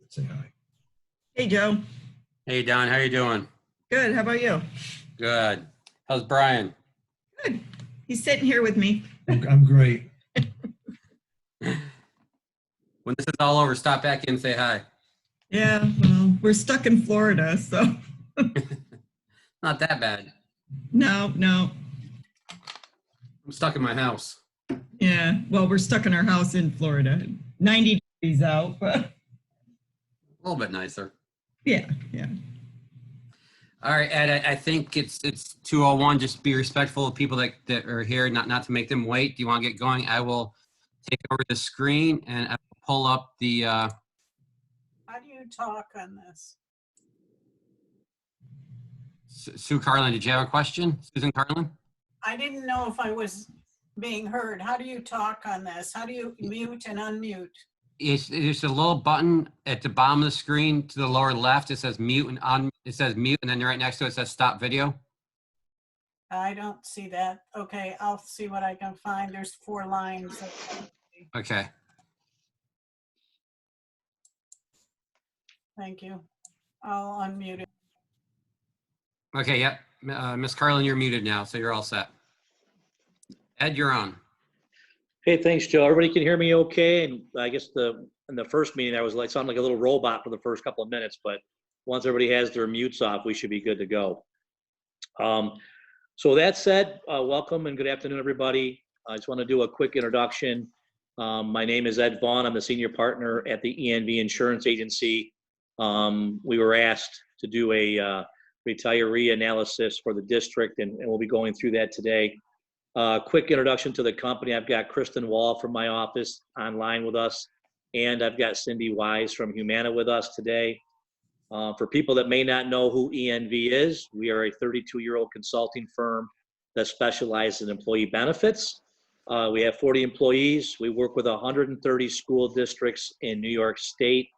Say hi. Hey, Joe. Hey, Don, how you doing? Good. How about you? Good. How's Brian? Good. He's sitting here with me. I'm great. When this is all over, stop back in and say hi. Yeah, well, we're stuck in Florida, so Not that bad. no. I'm stuck in my house. Yeah, well, we're stuck in our house in Florida. 90 degrees out, but A little bit nicer. yeah. All right, Ed, I think it's 2:01. Just be respectful of people that are here, not to make them wait. Do you want to get going? I will take over the screen and I will pull up the How do you talk on this? Sue Carlin, did you have a question? Susan Carlin? I didn't know if I was being heard. How do you talk on this? How do you mute and unmute? It's a little button at the bottom of the screen to the lower left. It says mute and on. It says mute, and then right next to it says stop video. I don't see that. Okay, I'll see what I can find. There's 4 lines. Okay. Thank you. I'll unmute it. Okay, yep. Miss Carlin, you're muted now, so you're all set. Ed, you're on. Hey, thanks, Joe. Everybody can hear me okay? And I guess in the first meeting, I was like, sounded like a little robot for the first couple of minutes, but once everybody has their mutes off, we should be good to go. So that said, welcome and good afternoon, everybody. I just want to do a quick introduction. My name is Ed Vaughn. I'm the senior partner at the ENV Insurance Agency. We were asked to do a retiree analysis for the district, and we'll be going through that today. Quick introduction to the company. I've got Kristen Wall from my office online with us, and I've got Cindy Wise from Humana with us today. For people that may not know who ENV is, we are a 32-year-old consulting firm that specializes in employee benefits. We have 40 employees. We work with 130 school districts in New York State,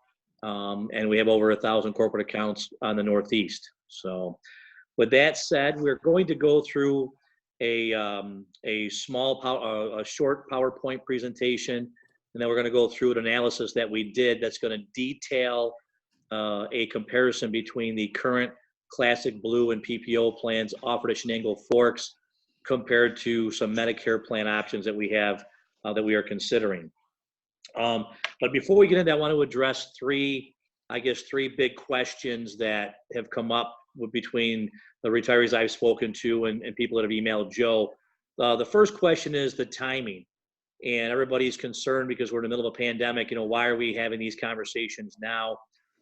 and we have over 1,000 corporate accounts on the Northeast. So with that said, we're going to go through a short PowerPoint presentation, and then we're going to go through an analysis that we did that's going to detail a comparison between the current Classic Blue and PPO plans offered at Shenango Forks compared to some Medicare plan options that we have that we are considering. But before we get into that, I want to address three big questions that have come up between the retirees I've spoken to and people that have emailed Joe. The first question is the timing, and everybody's concerned because we're in the middle of a pandemic. Why are we having these conversations now?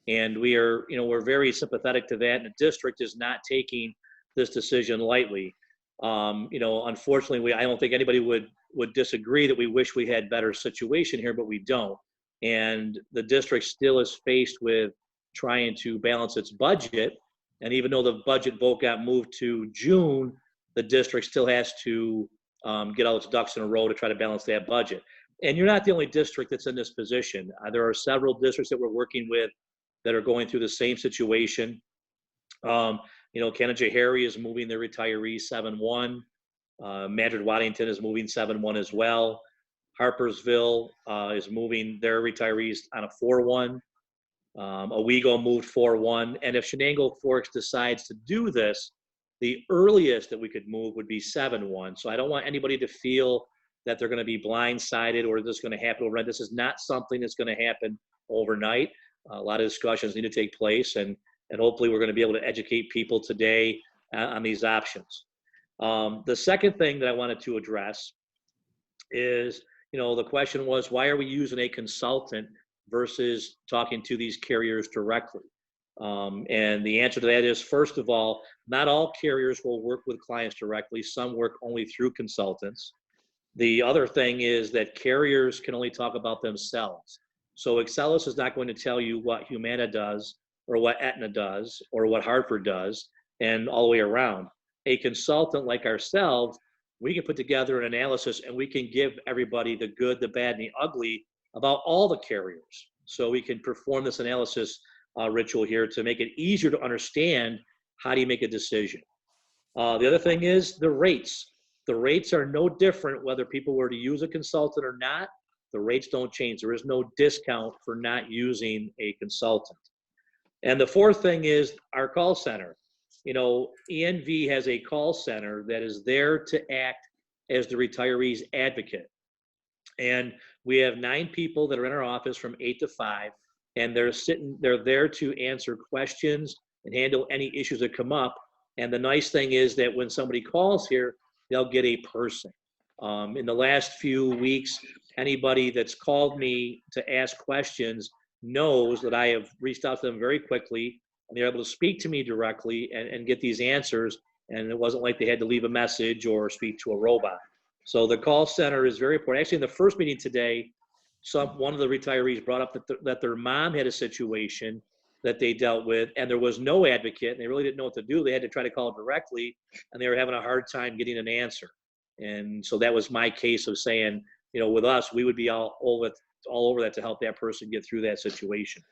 And we're very sympathetic to that. And the district is not taking this decision lightly. Unfortunately, I don't think anybody would disagree that we wish we had better situation here, but we don't. And the district still is faced with trying to balance its budget. And even though the budget vote got moved to June, the district still has to get all its ducks in a row to try to balance that budget. And you're not the only district that's in this position. There are several districts that we're working with that are going through the same situation. Canajoharie is moving their retirees 7-1. Madrid-Waddington is moving 7-1 as well. Harpersville is moving their retirees on a 4-1. Owego moved 4-1. And if Shenango Forks decides to do this, the earliest that we could move would be 7-1. So I don't want anybody to feel that they're going to be blindsided or this is going to happen overnight. This is not something that's going to happen overnight. A lot of discussions need to take place, and hopefully we're going to be able to educate people today on these options. The second thing that I wanted to address is, the question was, why are we using a consultant versus talking to these carriers directly? And the answer to that is, first of all, not all carriers will work with clients directly. Some work only through consultants. The other thing is that carriers can only talk about themselves. So Excellus is not going to tell you what Humana does or what Aetna does or what Hartford does and all the way around. A consultant like ourselves, we can put together an analysis and we can give everybody the good, the bad, and the ugly about all the carriers. So we can perform this analysis ritual here to make it easier to understand how do you make a decision. The other thing is the rates. The rates are no different whether people were to use a consultant or not. The rates don't change. There is no discount for not using a consultant. And the fourth thing is our call center. You know, ENV has a call center that is there to act as the retiree's advocate. And we have 9 people that are in our office from 8 to 5, and they're there to answer questions and handle any issues that come up. And the nice thing is that when somebody calls here, they'll get a person. In the last few weeks, anybody that's called me to ask questions knows that I have reached out to them very quickly, and they're able to speak to me directly and get these answers. And it wasn't like they had to leave a message or speak to a robot. So the call center is very important. Actually, in the first meeting today, one of the retirees brought up that their mom had a situation that they dealt with, and there was no advocate, and they really didn't know what to do. They had to try to call directly, and they were having a hard time getting an answer. And so that was my case of saying, you know, with us, we would be all over that to help that person get through that situation.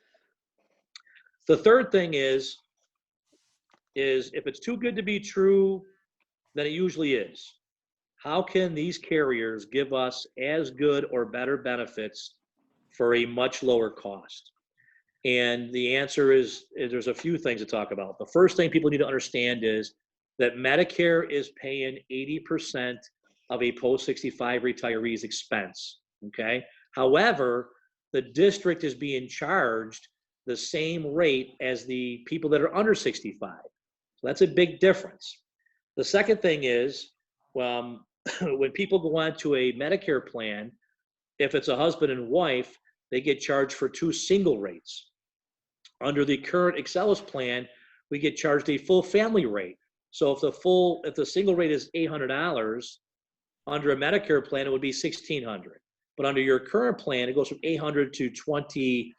The third thing is if it's too good to be true, then it usually is. How can these carriers give us as good or better benefits for a much lower cost? And the answer is there's a few things to talk about. The first thing people need to understand is that Medicare is paying 80% of a post-65 retiree's expense, okay? However, the district is being charged the same rate as the people that are under 65. So that's a big difference. The second thing is, when people go on to a Medicare plan, if it's a husband and wife, they get charged for 2 single rates. Under the current Excelis plan, we get charged a full family rate. So if the single rate is $800, under a Medicare plan, it would be $1,600. But under your current plan, it goes from $800 to $2,500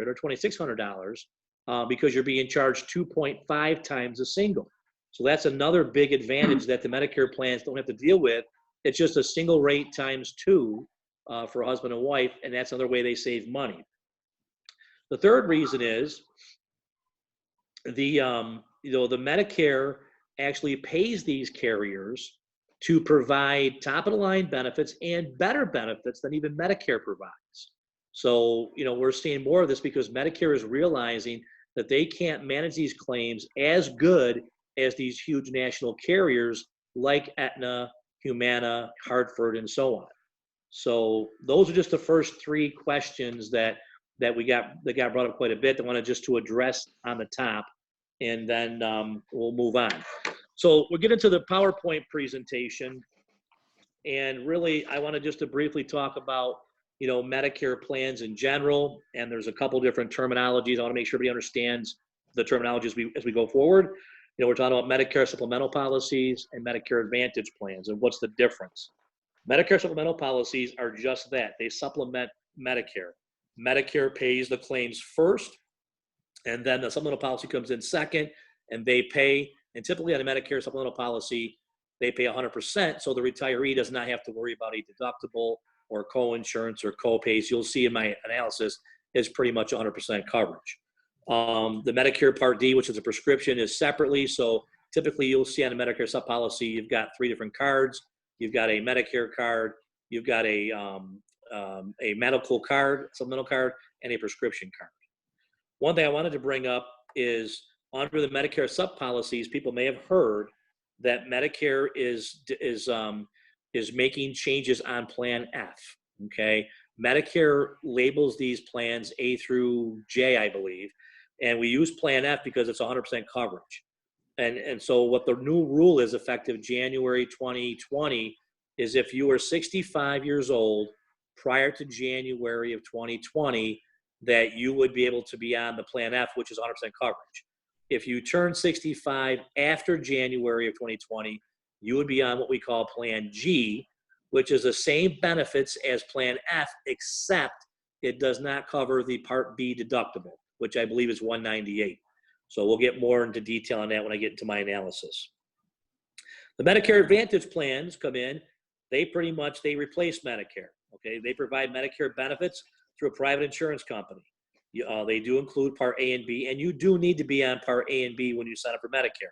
or $2,600 because you're being charged 2.5 times a single. So that's another big advantage that the Medicare plans don't have to deal with. It's just a single rate times 2 for a husband and wife, and that's another way they save money. The third reason is the Medicare actually pays these carriers to provide top of the line benefits and better benefits than even Medicare provides. So, you know, we're seeing more of this because Medicare is realizing that they can't manage these claims as good as these huge national carriers like Aetna, Humana, Hartford, and so on. So those are just the first 3 questions that got brought up quite a bit. I wanted just to address on the top, and then we'll move on. So we'll get into the PowerPoint presentation, and really I wanted just to briefly talk about, you know, Medicare plans in general, and there's a couple different terminologies. I want to make sure everybody understands the terminology as we go forward. You know, we're talking about Medicare supplemental policies and Medicare Advantage plans, and what's the difference? Medicare supplemental policies are just that. They supplement Medicare. Medicare pays the claims first, and then the supplemental policy comes in second, and they pay. And typically on a Medicare supplemental policy, they pay 100%, so the retiree does not have to worry about a deductible or co-insurance or co-pays. You'll see in my analysis is pretty much 100% coverage. The Medicare Part D, which is a prescription, is separately. So typically you'll see on a Medicare sub policy, you've got 3 different cards. You've got a Medicare card, you've got a medical card, supplemental card, and a prescription card. One thing I wanted to bring up is under the Medicare sub policies, people may have heard that Medicare is making changes on Plan F. Okay, Medicare labels these plans A through J, I believe, and we use Plan F because it's 100% coverage. And so what the new rule is effective January 2020 is if you were 65 years old prior to January of 2020, that you would be able to be on the Plan F, which is 100% coverage. If you turn 65 after January of 2020, you would be on what we call Plan G, which is the same benefits as Plan F, except it does not cover the Part B deductible, which I believe is $198. So we'll get more into detail on that when I get into my analysis. The Medicare Advantage plans come in, they replace Medicare, okay? They provide Medicare benefits through a private insurance company. They do include Part A and B, and you do need to be on Part A and B when you sign up for Medicare.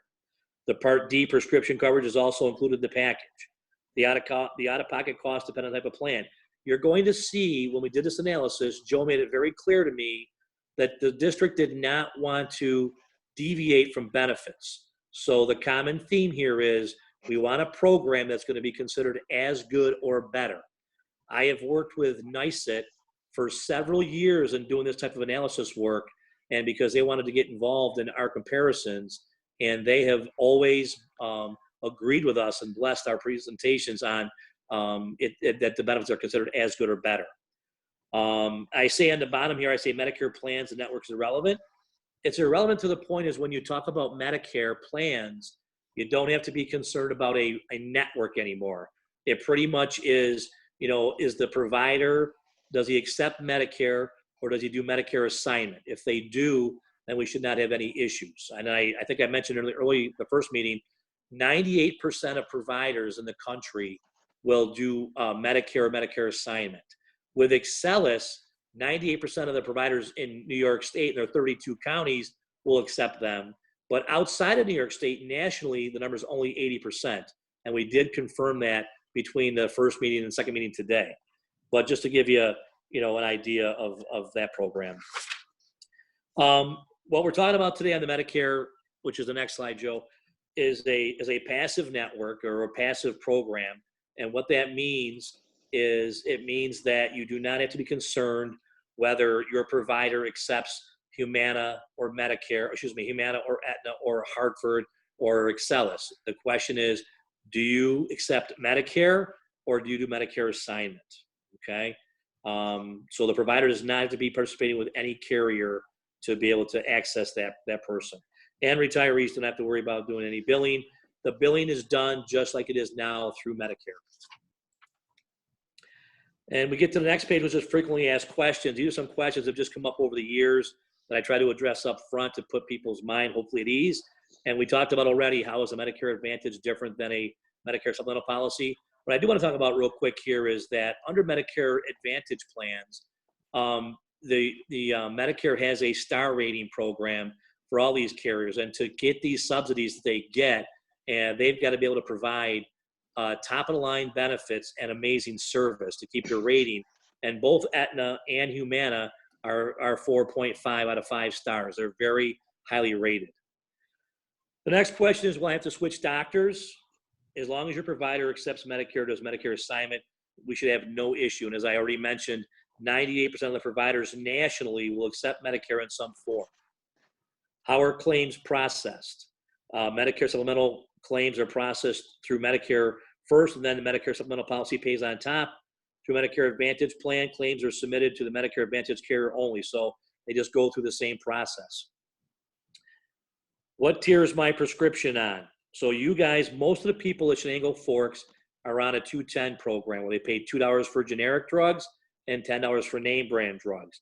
The Part D prescription coverage is also included in the package. The out-of-pocket cost depends on the type of plan. you're going to see when we did this analysis, Joe made it very clear to me that the district did not want to deviate from benefits. So the common theme here is we want a program that's going to be considered as good or better. I have worked with NICET for several years in doing this type of analysis work, and because they wanted to get involved in our comparisons, and they have always agreed with us and blessed our presentations on that the benefits are considered as good or better. I say on the bottom here, I say Medicare plans and networks are irrelevant. It's irrelevant to the point is when you talk about Medicare plans, you don't have to be concerned about a network anymore. It pretty much is, is the provider, does he accept Medicare or does he do Medicare assignment? If they do, then we should not have any issues. And I think I mentioned early the first meeting, 98% of providers in the country will do Medicare or Medicare assignment. With Excelis, 98% of the providers in New York State, and there are 32 counties, will accept them. But outside of New York State, nationally, the number is only 80%. And we did confirm that between the first meeting and second meeting today. But just to give you, an idea of that program. What we're talking about today on the Medicare, which is the next slide, Joe, is a passive network or a passive program. And what that means is it means that you do not have to be concerned whether your provider accepts Humana or Medicare, Humana or Aetna or Hartford or Excelis. The question is, do you accept Medicare or do you do Medicare assignment? Okay. So the provider does not have to be participating with any carrier to be able to access that person. And retirees don't have to worry about doing any billing. The billing is done just like it is now through Medicare. And we get to the next page, which is frequently asked questions. These are some questions that have just come up over the years that I try to address up front to put people's mind hopefully at ease. And we talked about already, how is a Medicare Advantage different than a Medicare supplemental policy? What I do want to talk about real quick here is that under Medicare Advantage plans, the Medicare has a star rating program for all these carriers. And to get these subsidies that they get, and they've got to be able to provide top of the line benefits and amazing service to keep your rating. And both Aetna and Humana are 4.5 out of 5 stars. They're very highly rated. The next question is, will I have to switch doctors? As long as your provider accepts Medicare, does Medicare assignment, we should have no issue. And as I already mentioned, 98% of the providers nationally will accept Medicare in some form. How are claims processed? Medicare supplemental claims are processed through Medicare first, and then the Medicare supplemental policy pays on top. Through Medicare Advantage plan, claims are submitted to the Medicare Advantage carrier only, so they just go through the same process. What tier is my prescription on? So you guys, most of the people at Shenango Forks are on a 210 program where they pay $2 for generic drugs and $10 for name brand drugs.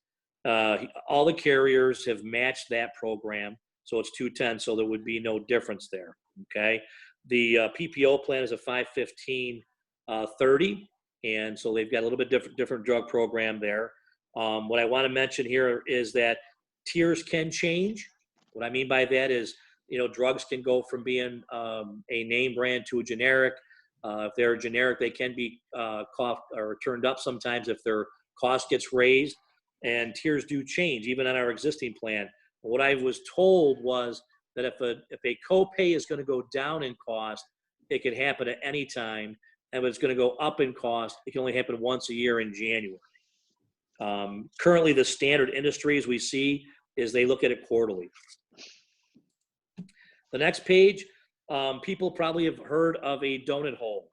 All the carriers have matched that program, so it's 210, so there would be no difference there, okay? The PPO plan is a 515/30, and so they've got a little bit different drug program there. What I want to mention here is that tiers can change. What I mean by that is, drugs can go from being a name brand to a generic. If they're a generic, they can be coughed or turned up sometimes if their cost gets raised, and tiers do change even on our existing plan. What I was told was that if a copay is going to go down in cost, it could happen at any time. And if it's going to go up in cost, it can only happen once a year in January. Currently, the standard industries we see is they look at it quarterly. The next page, people probably have heard of a donut hole.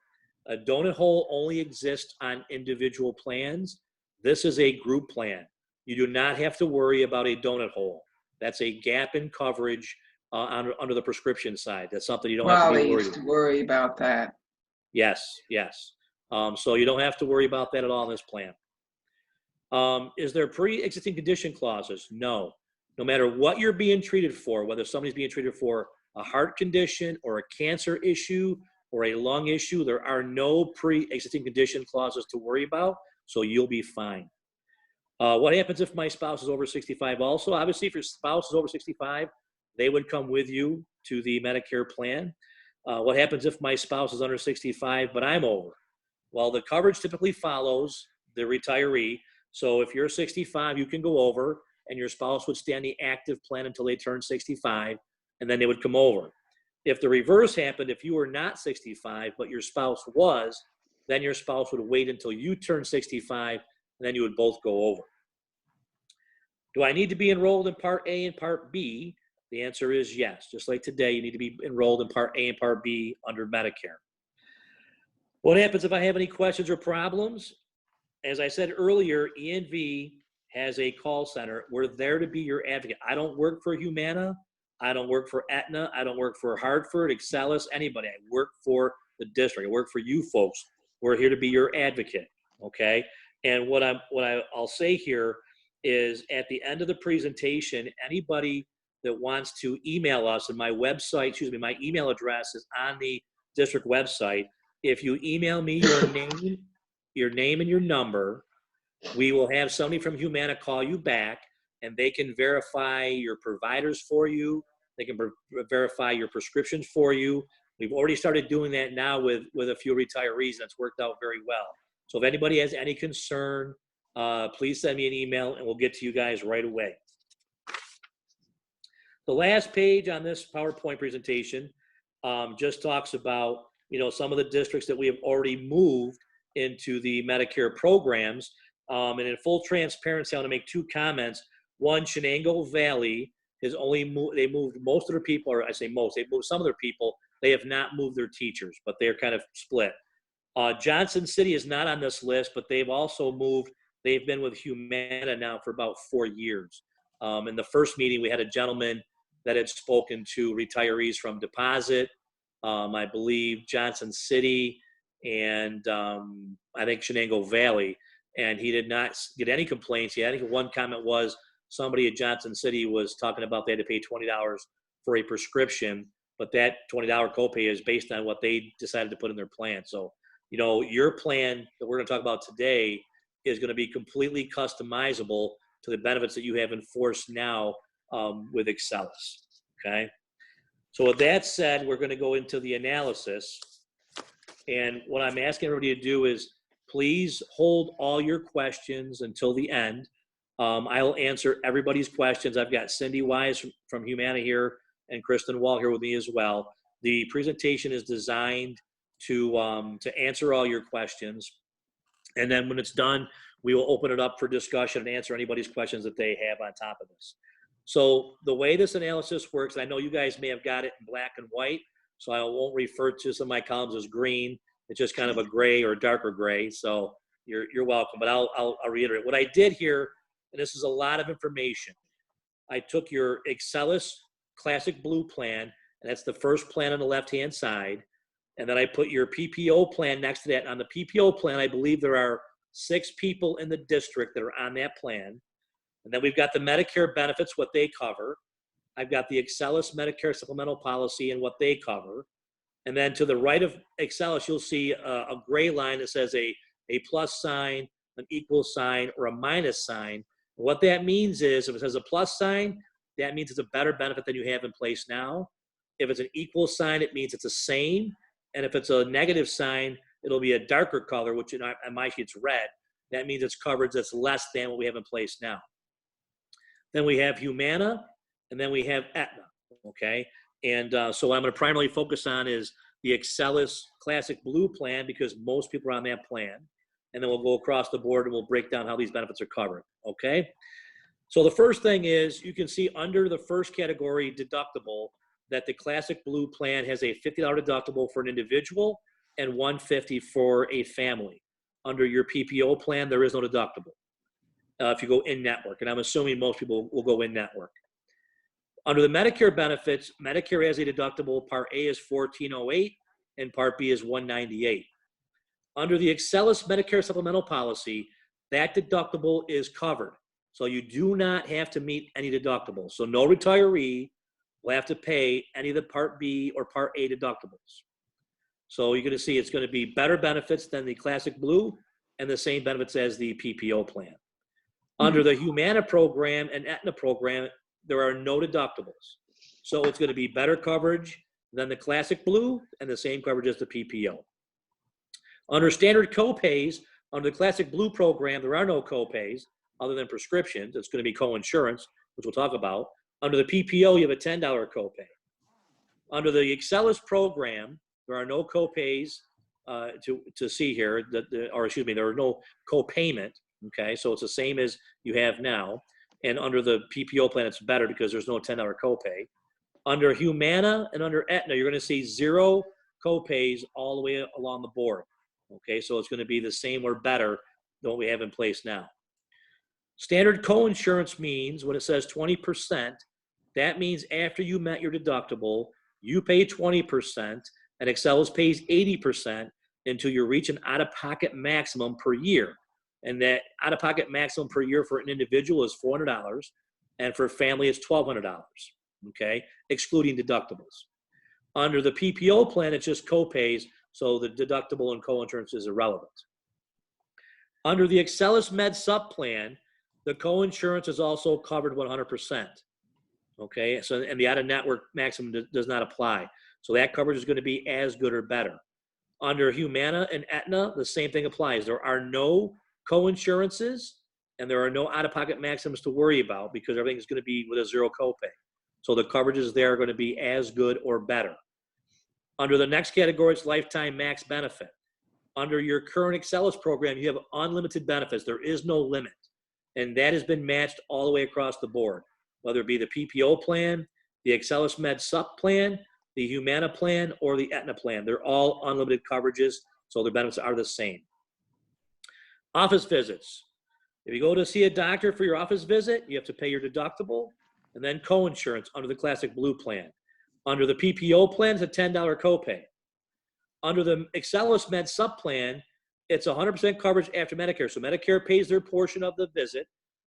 A donut hole only exists on individual plans. This is a group plan. You do not have to worry about a donut hole. That's a gap in coverage under the prescription side. That's something you don't have to be worried about. Used to worry about that. Yes. So you don't have to worry about that at all in this plan. Is there pre-existing condition clauses? No. No matter what you're being treated for, whether somebody's being treated for a heart condition or a cancer issue or a lung issue, there are no pre-existing condition clauses to worry about, so you'll be fine. What happens if my spouse is over 65 also? Obviously, if your spouse is over 65, they would come with you to the Medicare plan. What happens if my spouse is under 65, but I'm over? Well, the coverage typically follows the retiree. So if you're 65, you can go over, and your spouse would stay on the active plan until they turn 65, and then they would come over. If the reverse happened, if you were not 65, but your spouse was, then your spouse would wait until you turn 65, and then you would both go over. Do I need to be enrolled in Part A and Part B? The answer is yes. Just like today, you need to be enrolled in Part A and Part B under Medicare. What happens if I have any questions or problems? As I said earlier, ENV has a call center. We're there to be your advocate. I don't work for Humana. I don't work for Aetna. I don't work for Hartford, Excelis, anybody. I work for the district. I work for you folks. We're here to be your advocate, okay? And what I'll say here is at the end of the presentation, anybody that wants to email us, and my website, my email address is on the district website. If you email me your name and your number, we will have somebody from Humana call you back, and they can verify your providers for you. They can verify your prescriptions for you. We've already started doing that now with a few retirees, and it's worked out very well. So if anybody has any concern, please send me an email, and we'll get to you guys right away. The last page on this PowerPoint presentation just talks about, some of the districts that we have already moved into the Medicare programs. And in full transparency, I want to make two comments. One, Shenango Valley has they moved most of their people, or I say most, they moved some of their people. They have not moved their teachers, but they're kind of split. Johnson City is not on this list, but they've also moved. They've been with Humana now for about 4 years. In the first meeting, we had a gentleman that had spoken to retirees from Deposit, I believe Johnson City, and I think Shenango Valley, and he did not get any complaints. I think one comment was somebody at Johnson City was talking about they had to pay $20 for a prescription, but that $20 copay is based on what they decided to put in their plan. So, your plan that we're going to talk about today is going to be completely customizable to the benefits that you have in force now with Excelis, okay? So with that said, we're going to go into the analysis. And what I'm asking everybody to do is please hold all your questions until the end. I'll answer everybody's questions. I've got Cindy Wise from Humana here and Kristen Wall here with me as well. The presentation is designed to answer all your questions. And then when it's done, we will open it up for discussion and answer anybody's questions that they have on top of this. So the way this analysis works, I know you guys may have got it in black and white, so I won't refer to some of my columns as green. It's just kind of a gray or darker gray. So you're welcome, but I'll reiterate. What I did here, and this is a lot of information, I took your Excelis Classic Blue plan, and that's the first plan on the left-hand side, and then I put your PPO plan next to that. On the PPO plan, I believe there are 6 people in the district that are on that plan. And then we've got the Medicare benefits, what they cover. I've got the Excelis Medicare supplemental policy and what they cover. And then to the right of Excelis, you'll see a gray line that says a plus sign, an equal sign, or a minus sign. And what that means is if it says a plus sign, that means it's a better benefit than you have in place now. If it's an equal sign, it means it's the same. And if it's a negative sign, it'll be a darker color, which in my sheet it's red. That means it's coverage that's less than what we have in place now. Then we have Humana, and then we have Aetna, okay? And so what I'm going to primarily focus on is the Excelis Classic Blue plan because most people are on that plan. And then we'll go across the board and we'll break down how these benefits are covered, okay? So the first thing is you can see under the first category, deductible, that the Classic Blue plan has a $50 deductible for an individual and $150 for a family. Under your PPO plan, there is no deductible. If you go in-network, and I'm assuming most people will go in-network. Under the Medicare benefits, Medicare has a deductible. Part A is $1,408, and Part B is $198. Under the Excelis Medicare supplemental policy, that deductible is covered. So you do not have to meet any deductibles. So no retiree will have to pay any of the Part B or Part A deductibles. So you're going to see it's going to be better benefits than the Classic Blue and the same benefits as the PPO plan. Under the Humana program and Aetna program, there are no deductibles. So it's going to be better coverage than the Classic Blue and the same coverage as the PPO. Under standard copays, Under the Classic Blue program, there are no copays other than prescriptions. It's going to be co-insurance, which we'll talk about. Under the PPO, you have a $10 copay. Under the Excelis program, there are no copays to see here, or excuse me, there are no copayment. Okay, so it's the same as you have now. And under the PPO plan, it's better because there's no $10 copay. Under Humana and under Aetna, you're going to see 0 copays all the way along the board. Okay, so it's going to be the same or better than what we have in place now. Standard coinsurance means when it says 20%, that means after you met your deductible, you pay 20%, and Excelis pays 80% until you reach an out-of-pocket maximum per year. And that out-of-pocket maximum per year for an individual is $400, and for a family it's $1,200, okay, excluding deductibles. Under the PPO plan, it's just copays, so the deductible and coinsurance is irrelevant. Under the Excelis Med Sup plan, the coinsurance is also covered 100%. Okay, so and the out-of-network maximum does not apply. So that coverage is going to be as good or better. Under Humana and Aetna, the same thing applies. There are no coinsurances and there are no out-of-pocket maximums to worry about because everything is going to be with a 0 copay. So the coverages there are going to be as good or better. Under the next category, it's lifetime max benefit. Under your current Excelis program, you have unlimited benefits. There is no limit. And that has been matched all the way across the board, whether it be the PPO plan, the Excelis Med Sup plan, the Humana plan, or the Aetna plan. They're all unlimited coverages, so their benefits are the same. Office visits. If you go to see a doctor for your office visit, you have to pay your deductible and then coinsurance under the Classic Blue plan. Under the PPO plan, it's a $10 copay. Under the Excelis Med Sup plan, it's 100% coverage after Medicare. So Medicare pays their portion of the visit,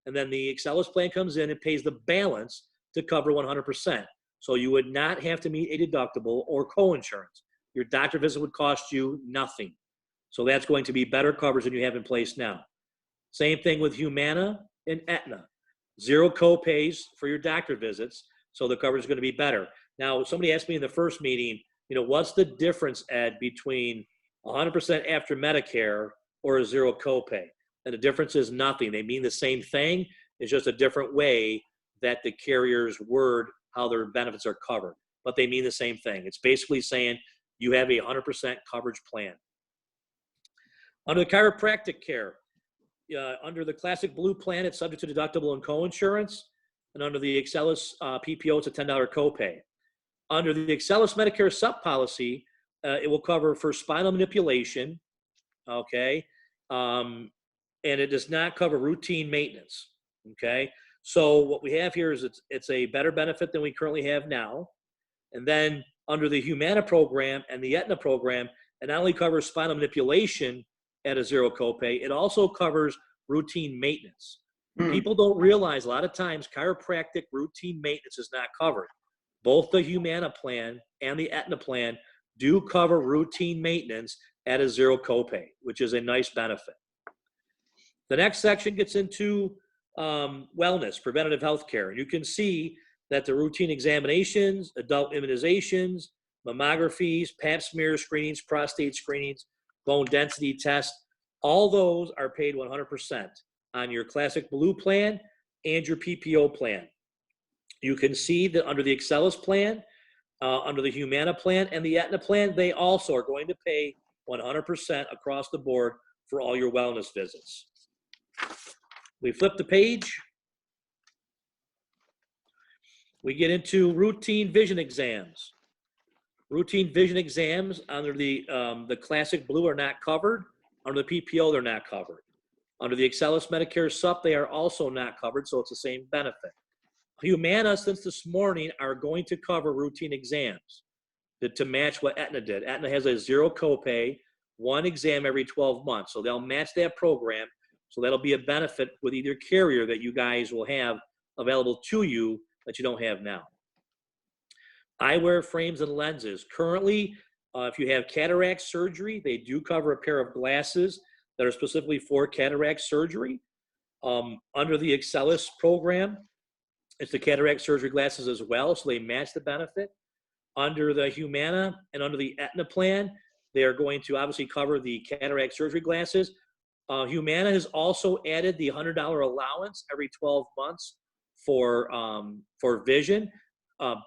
and then the Excelis plan comes in and pays the balance to cover 100%. So you would not have to meet a deductible or coinsurance. Your doctor visit would cost you nothing. So that's going to be better coverage than you have in place now. Same thing with Humana and Aetna. 0 copays for your doctor visits, so the coverage is going to be better. Now, somebody asked me in the first meeting, what's the difference, Ed, between 100% after Medicare or a 0 copay? And the difference is nothing. They mean the same thing. It's just a different way that the carriers word how their benefits are covered. But they mean the same thing. It's basically saying you have a 100% coverage plan. Under the chiropractic care, under the Classic Blue plan, it's subject to deductible and coinsurance. And under the Excelis PPO, it's a $10 copay. Under the Excelis Medicare Sup policy, it will cover for spinal manipulation, okay? And it does not cover routine maintenance, okay? So what we have here is it's a better benefit than we currently have now. And then under the Humana program and the Aetna program, it not only covers spinal manipulation at a 0 copay, it also covers routine maintenance. People don't realize a lot of times chiropractic routine maintenance is not covered. Both the Humana plan and the Aetna plan do cover routine maintenance at a 0 copay, which is a nice benefit. The next section gets into wellness, preventative health care. And you can see that the routine examinations, adult immunizations, mammographies, pap smear screenings, prostate screenings, bone density tests, all those are paid 100% on your Classic Blue plan and your PPO plan. You can see that under the Excelis plan, under the Humana plan and the Aetna plan, they also are going to pay 100% across the board for all your wellness visits. We flip the page. We get into routine vision exams. Routine vision exams under the Classic Blue are not covered. Under the PPO, they're not covered. Under the Excelis Medicare Sup, they are also not covered, so it's the same benefit. Humana, since this morning, are going to cover routine exams to match what Aetna did. Aetna has a 0 copay, 1 exam every 12 months. So they'll match that program. So that'll be a benefit with either carrier that you guys will have available to you that you don't have now. Eyewear frames and lenses. Currently, if you have cataract surgery, they do cover a pair of glasses that are specifically for cataract surgery. Under the Excelis program, it's the cataract surgery glasses as well, so they match the benefit. Under the Humana and under the Aetna plan, they are going to obviously cover the cataract surgery glasses. Humana has also added the $100 allowance every 12 months for vision.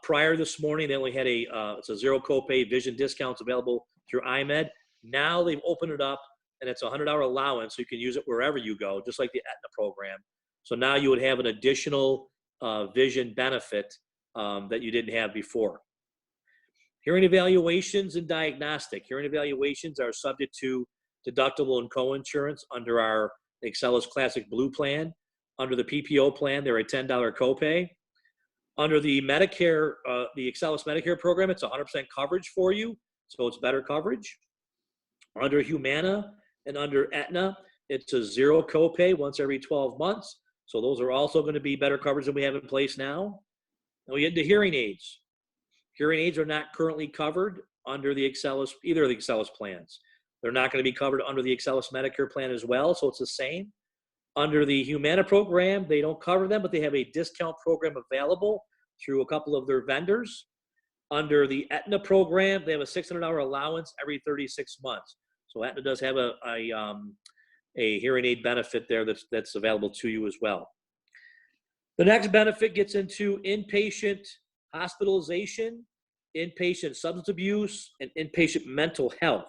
Prior this morning, they only had it's a zero copay vision discounts available through IMED. Now they've opened it up, and it's a $100 allowance, so you can use it wherever you go, just like the Aetna program. So now you would have an additional vision benefit that you didn't have before. Hearing evaluations and diagnostic. Hearing evaluations are subject to deductible and co-insurance under our Excellus Classic Blue plan. Under the PPO plan, they're a $10 copay. Under the Medicare, the Excellus Medicare program, it's 100% coverage for you, so it's better coverage. Under Humana and under Aetna, it's a zero copay once every 12 months, so those are also going to be better coverage than we have in place now. Now we get into hearing aids. Hearing aids are not currently covered under the Excellus, either of the Excellus plans. They're not going to be covered under the Excellus Medicare plan as well, so it's the same. Under the Humana program, they don't cover them, but they have a discount program available through a couple of their vendors. Under the Aetna program, they have a $600 allowance every 36 months. So Aetna does have a hearing aid benefit there that's available to you as well. The next benefit gets into inpatient hospitalization, inpatient substance abuse, and inpatient mental health.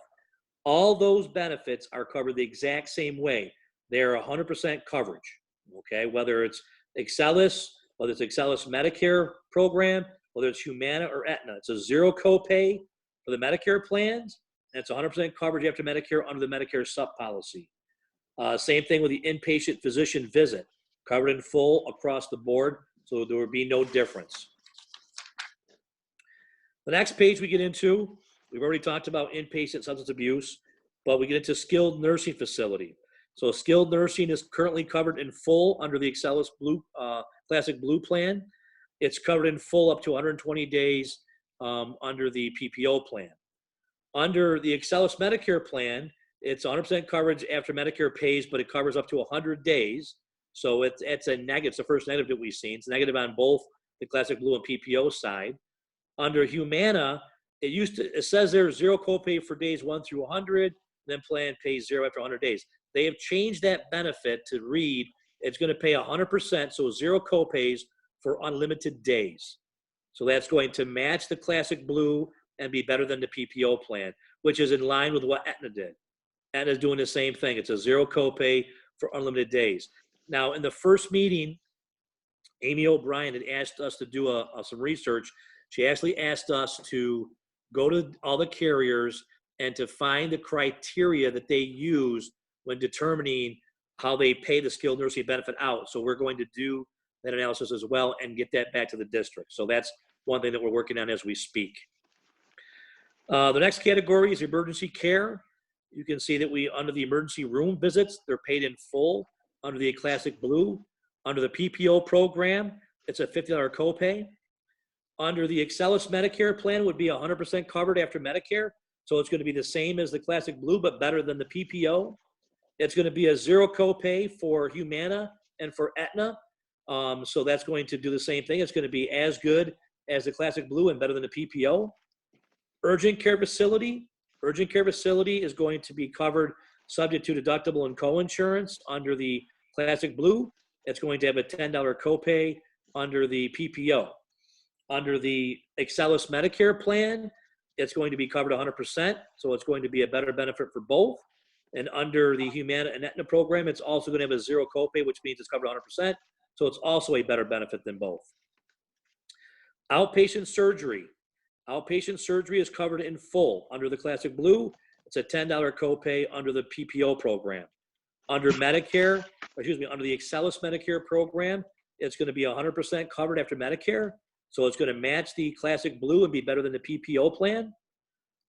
All those benefits are covered the exact same way. They're 100% coverage, okay? Whether it's Excellus, whether it's Excellus Medicare program, whether it's Humana or Aetna. It's a zero copay for the Medicare plans, and it's 100% coverage after Medicare under the Medicare sub policy. Same thing with the inpatient physician visit, covered in full across the board, so there would be no difference. The next page we get into, we've already talked about inpatient substance abuse, but we get into skilled nursing facility. So skilled nursing is currently covered in full under the Excellus Blue, Classic Blue plan. It's covered in full up to 120 days under the PPO plan. Under the Excellus Medicare plan, it's 100% coverage after Medicare pays, but it covers up to 100 days. So it's a negative. It's the first negative that we've seen. It's negative on both the Classic Blue and PPO side. Under Humana, it says there's zero copay for days 1 through 100, then plan pays zero after 100 days. They have changed that benefit to read it's going to pay 100%, so zero copays for unlimited days. So that's going to match the Classic Blue and be better than the PPO plan, which is in line with what Aetna did. Aetna is doing the same thing. It's a zero copay for unlimited days. Now, in the first meeting, Amy O'Brien had asked us to do some research. She actually asked us to go to all the carriers and to find the criteria that they use when determining how they pay the skilled nursing benefit out. So we're going to do that analysis as well and get that back to the district. So that's one thing that we're working on as we speak. The next category is emergency care. You can see that under the emergency room visits, they're paid in full under the Classic Blue. Under the PPO program, it's a $50 copay. Under the Excellus Medicare plan would be 100% covered after Medicare. So it's going to be the same as the Classic Blue, but better than the PPO. It's going to be a zero copay for Humana and for Aetna. So that's going to do the same thing. It's going to be as good as the Classic Blue and better than the PPO. Urgent care facility. Urgent care facility is going to be covered subject to deductible and co-insurance under the Classic Blue. It's going to have a $10 copay under the PPO. Under the Excellus Medicare plan, it's going to be covered 100%, so it's going to be a better benefit for both. And under the Humana and Aetna program, it's also going to have a zero copay, which means it's covered 100%, so it's also a better benefit than both. Outpatient surgery. Outpatient surgery is covered in full under the Classic Blue. It's a $10 copay under the PPO program. Under Medicare, under the Excellus Medicare program, it's going to be 100% covered after Medicare. So it's going to match the Classic Blue and be better than the PPO plan.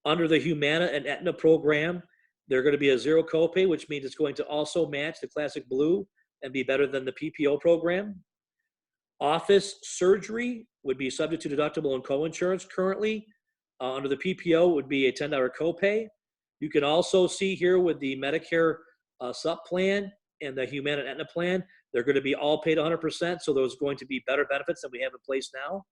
Under the Humana and Aetna program, they're going to be a zero copay, which means it's going to also match the Classic Blue and be better than the PPO program. Office surgery would be subject to deductible and co-insurance currently. Under the PPO would be a $10 copay. You can also see here with the Medicare sub plan and the Humana and Aetna plan, they're going to be all paid 100%, so there's going to be better benefits than we have in place now.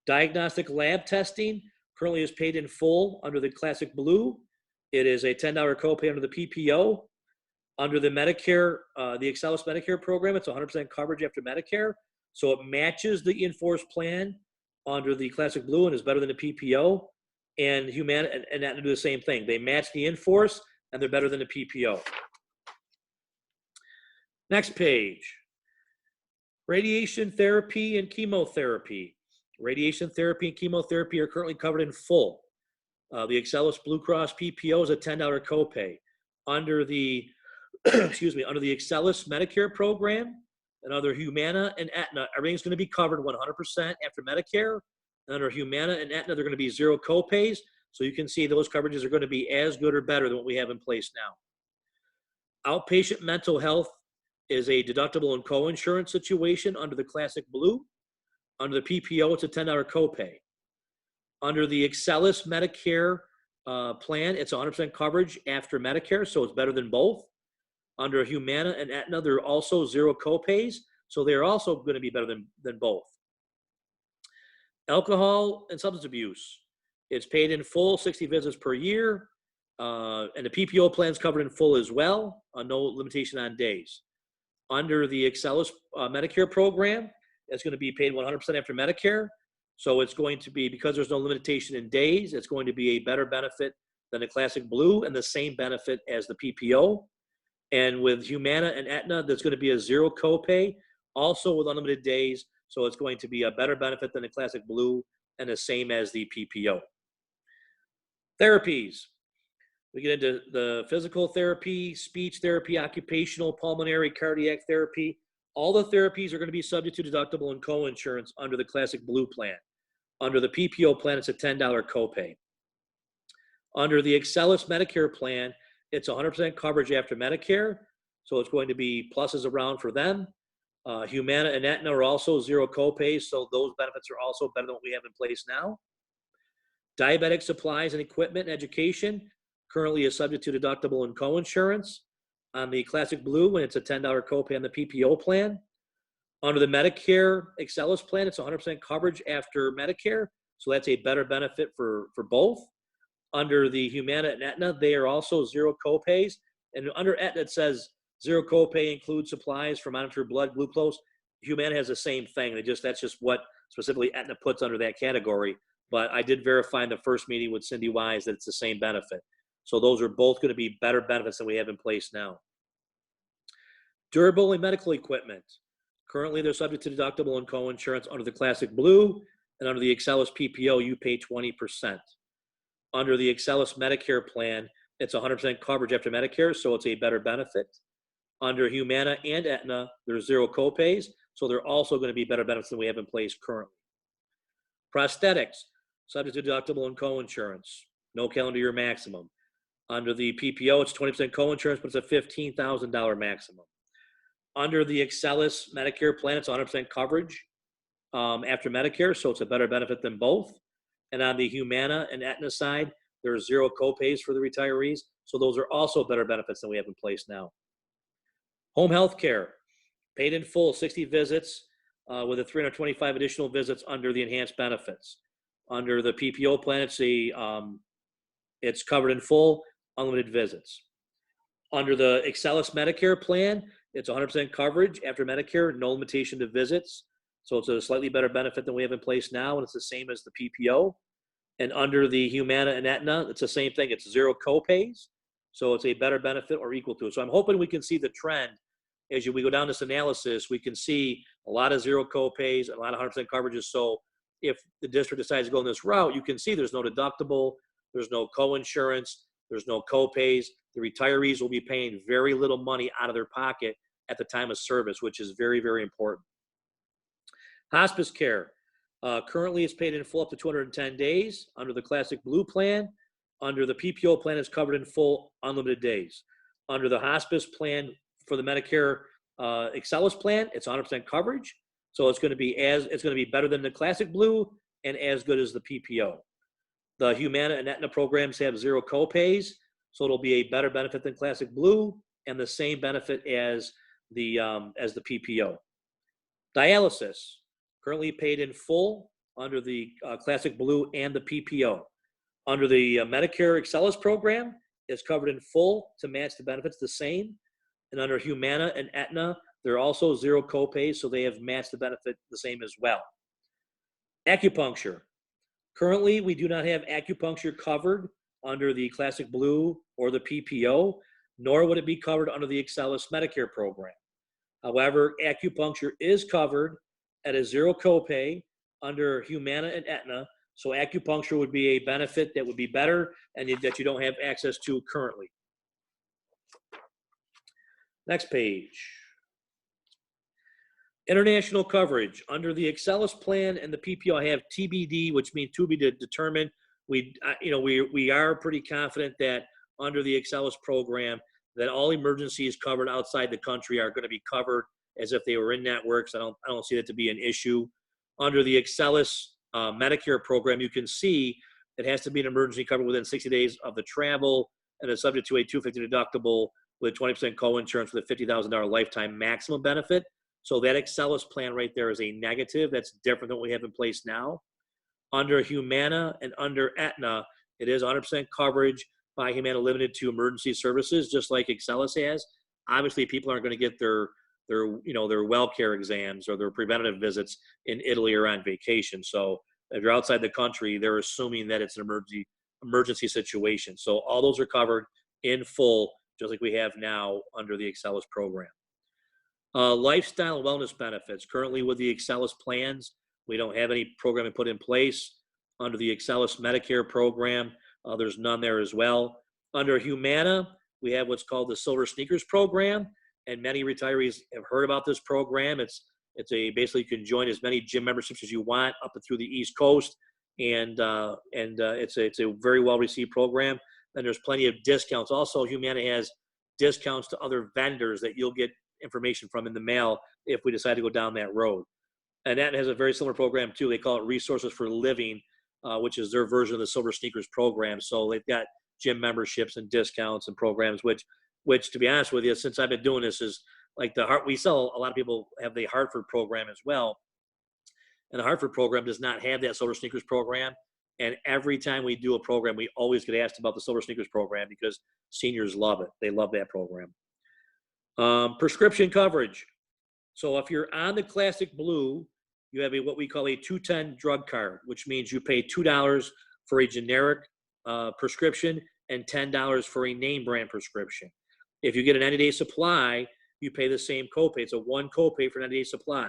Diagnostic lab testing currently is paid in full under the Classic Blue. It is a $10 copay under the PPO. Under the Medicare, the Excelis Medicare program, it's 100% coverage after Medicare. So it matches the in-force plan under the Classic Blue and is better than the PPO. And Humana and Aetna do the same thing. They match the in-force and they're better than the PPO. Next page. Radiation therapy and chemotherapy. Radiation therapy and chemotherapy are currently covered in full. The Excelis Blue Cross PPO is a $10 copay. Under the, excuse me, under the Excelis Medicare program and under Humana and Aetna, everything's going to be covered 100% after Medicare. And under Humana and Aetna, they're going to be zero copays. So you can see those coverages are going to be as good or better than what we have in place now. Outpatient mental health is a deductible and co-insurance situation under the Classic Blue. Under the PPO, it's a $10 copay. Under the Excelis Medicare plan, it's 100% coverage after Medicare, so it's better than both. Under Humana and Aetna, they're also zero copays, so they're also going to be better than both. Alcohol and substance abuse, it's paid in full, 60 visits per year, and the PPO plan is covered in full as well, no limitation on days. Under the Excelis Medicare program, it's going to be paid 100% after Medicare. So it's going to be, because there's no limitation in days, it's going to be a better benefit than the Classic Blue and the same benefit as the PPO. And with Humana and Aetna, there's going to be a zero copay, also with unlimited days. So it's going to be a better benefit than the Classic Blue and the same as the PPO. Therapies. We get into the physical therapy, speech therapy, occupational, pulmonary, cardiac therapy. All the therapies are going to be subject to deductible and co-insurance under the Classic Blue plan. Under the PPO plan, it's a $10 copay. Under the Excelis Medicare plan, it's 100% coverage after Medicare, so it's going to be pluses around for them. Humana and Aetna are also zero copays, so those benefits are also better than what we have in place now. Diabetic supplies and equipment and education currently is subject to deductible and co-insurance. On the Classic Blue, when it's a $10 copay on the PPO plan. Under the Medicare Excelis plan, it's 100% coverage after Medicare, so that's a better benefit for both. Under the Humana and Aetna, they are also zero copays, and under Aetna it says zero copay includes supplies for monitored blood glucose. Humana has the same thing. That's just what specifically Aetna puts under that category. But I did verify in the first meeting with Cindy Wise that it's the same benefit. So those are both going to be better benefits than we have in place now. Durable and medical equipment. Currently, they're subject to deductible and co-insurance under the Classic Blue, and under the Excelis PPO, you pay 20%. Under the Excelis Medicare plan, it's 100% coverage after Medicare, so it's a better benefit. Under Humana and Aetna, there's zero copays, so they're also going to be better benefits than we have in place currently. Prosthetics, subject to deductible and co-insurance, no calendar year maximum. Under the PPO, it's 20% co-insurance, but it's a $15,000 maximum. Under the Excelis Medicare plan, it's 100% coverage after Medicare, so it's a better benefit than both. And on the Humana and Aetna side, there's zero copays for the retirees, so those are also better benefits than we have in place now. Home health care, paid in full, 60 visits with a 325 additional visits under the enhanced benefits. Under the PPO plan, it's covered in full, unlimited visits. Under the Excelis Medicare plan, it's 100% coverage after Medicare, no limitation to visits. So it's a slightly better benefit than we have in place now, and it's the same as the PPO. And under the Humana and Aetna, it's the same thing. It's zero copays, so it's a better benefit or equal to it. So I'm hoping we can see the trend as we go down this analysis. We can see a lot of zero copays, a lot of 100% coverages. So if the district decides to go in this route, you can see there's no deductible, there's no co-insurance, there's no copays. The retirees will be paying very little money out of their pocket at the time of service, which is very, very important. Hospice care. Currently, it's paid in full up to 210 days under the Classic Blue plan. Under the PPO plan, it's covered in full, unlimited days. Under the hospice plan for the Medicare Excelis plan, it's 100% coverage. So it's going to be better than the Classic Blue and as good as the PPO. The Humana and Aetna programs have zero copays, so it'll be a better benefit than Classic Blue and the same benefit as the PPO. Dialysis, currently paid in full under the Classic Blue and the PPO. Under the Medicare Excelis program, it's covered in full to match the benefits the same. And under Humana and Aetna, they're also zero copay, so they have matched the benefit the same as well. Acupuncture. Currently, we do not have acupuncture covered under the Classic Blue or the PPO, nor would it be covered under the Excelis Medicare program. However, acupuncture is covered at a zero copay under Humana and Aetna, so acupuncture would be a benefit that would be better and that you don't have access to currently. Next page. International coverage. Under the Excelis plan and the PPO, I have TBD, which means to be determined. We are pretty confident that under the Excelis program, that all emergencies covered outside the country are going to be covered as if they were in networks. I don't see that to be an issue. Under the Excelis Medicare program, you can see it has to be an emergency covered within 60 days of the travel and is subject to a $250 deductible with 20% co-insurance with a $50,000 lifetime maximum benefit. So that Excelis plan right there is a negative. That's different than what we have in place now. Under Humana and under Aetna, it is 100% coverage by Humana limited to emergency services, just like Excelis has. Obviously, people aren't going to get their well care exams or their preventative visits in Italy or on vacation. So if you're outside the country, they're assuming that it's an emergency situation. So all those are covered in full, just like we have now under the Excelis program. Lifestyle and wellness benefits. Currently with the Excelis plans, we don't have any programming put in place. Under the Excelis Medicare program, there's none there as well. Under Humana, we have what's called the Silver Sneakers program, and many retirees have heard about this program. It's basically you can join as many gym memberships as you want up and through the East Coast, and it's a very well received program. And there's plenty of discounts. Also, Humana has discounts to other vendors that you'll get information from in the mail if we decide to go down that road. And that has a very similar program too. They call it Resources for Living, which is their version of the Silver Sneakers program. So they've got gym memberships and discounts and programs, which to be honest with you, since I've been doing this, is like we sell, a lot of people have the Hartford program as well. And the Hartford program does not have that Silver Sneakers program. And every time we do a program, we always get asked about the Silver Sneakers program because seniors love it. They love that program. Prescription coverage. So if you're on the Classic Blue, you have what we call a 210 drug card, which means you pay $2 for a generic prescription and $10 for a name brand prescription. If you get an 90-day supply, you pay the same copay. It's a one copay for 90-day supply.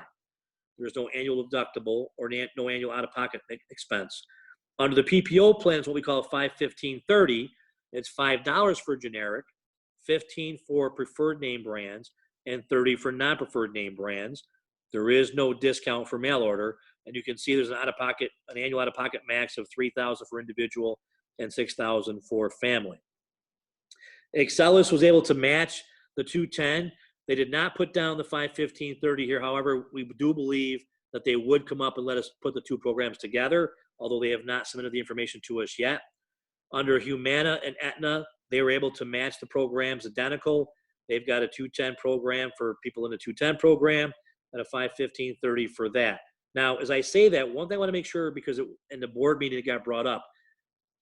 There's no annual deductible or no annual out-of-pocket expense. Under the PPO plan, it's what we call a 5-15-30. It's $5 for generic, $15 for preferred name brands, and $30 for non-preferred name brands. There is no discount for mail order, and you can see there's an annual out-of-pocket max of $3,000 for individual and $6,000 for family. Excelis was able to match the 210. They did not put down the 5-15-30 here. However, we do believe that they would come up and let us put the two programs together, although they have not submitted the information to us yet. Under Humana and Aetna, they were able to match the programs identical. They've got a 210 program for people in the 210 program and a 5-15-30 for that. Now, as I say that, one thing I want to make sure, because in the board meeting it got brought up,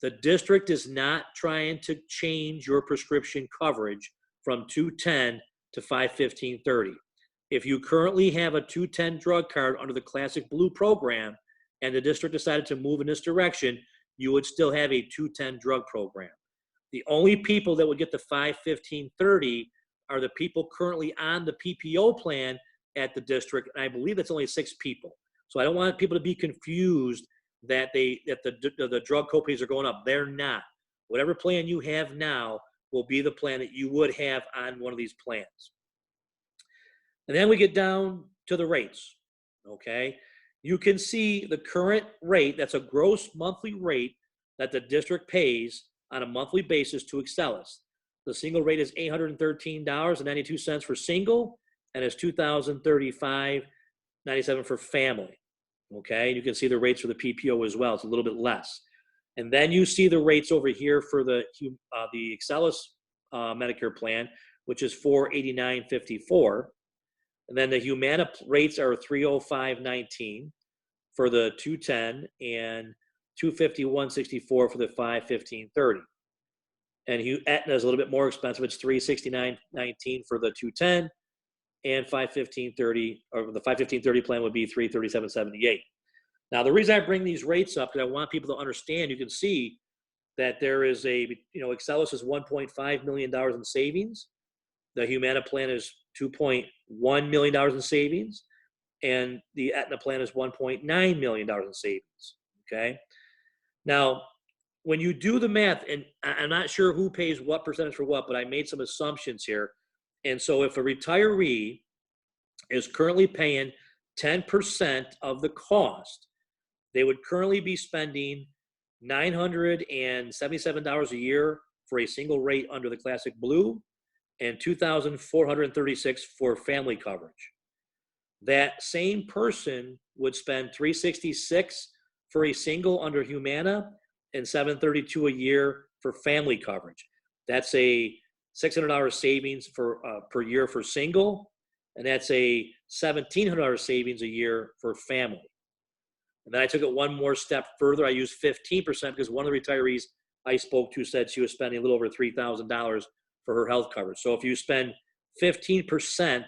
the district is not trying to change your prescription coverage from 210 to 5-15-30. If you currently have a 210 drug card under the Classic Blue program and the district decided to move in this direction, you would still have a 210 drug program. The only people that would get the 5-15-30 are the people currently on the PPO plan at the district, and I believe it's only 6 people. So I don't want people to be confused that the drug copays are going up. They're not. Whatever plan you have now will be the plan that you would have on one of these plans. And then we get down to the rates, okay? You can see the current rate, that's a gross monthly rate that the district pays on a monthly basis to Excelis. The single rate is $813.92 for single, and it's $2,035.97 for family. Okay, you can see the rates for the PPO as well. It's a little bit less. And then you see the rates over here for the Excelis Medicare plan, which is $489.54. And then the Humana rates are $305.19 for the 210 and $251.64 for the 5-15-30. And Aetna is a little bit more expensive. It's $369.19 for the 210, and 515.30, or the 515.30 plan would be $337.78. Now, the reason I bring these rates up, because I want people to understand, you can see that there is Excellus is $1.5 million in savings. The Humana plan is $2.1 million in savings, and the Aetna plan is $1.9 million in savings. Okay. Now, when you do the math, and I'm not sure who pays what percentage for what, but I made some assumptions here. And so if a retiree is currently paying 10% of the cost, they would currently be spending $977 a year for a single rate under the Classic Blue and $2,436 for family coverage. That same person would spend $366 for a single under Humana and $732 a year for family coverage. That's a $600 savings per year for single, and that's a $1,700 savings a year for family. And then I took it one more step further. I used 15% because one of the retirees I spoke to said she was spending a little over $3,000 for her health coverage. So if you spend 15%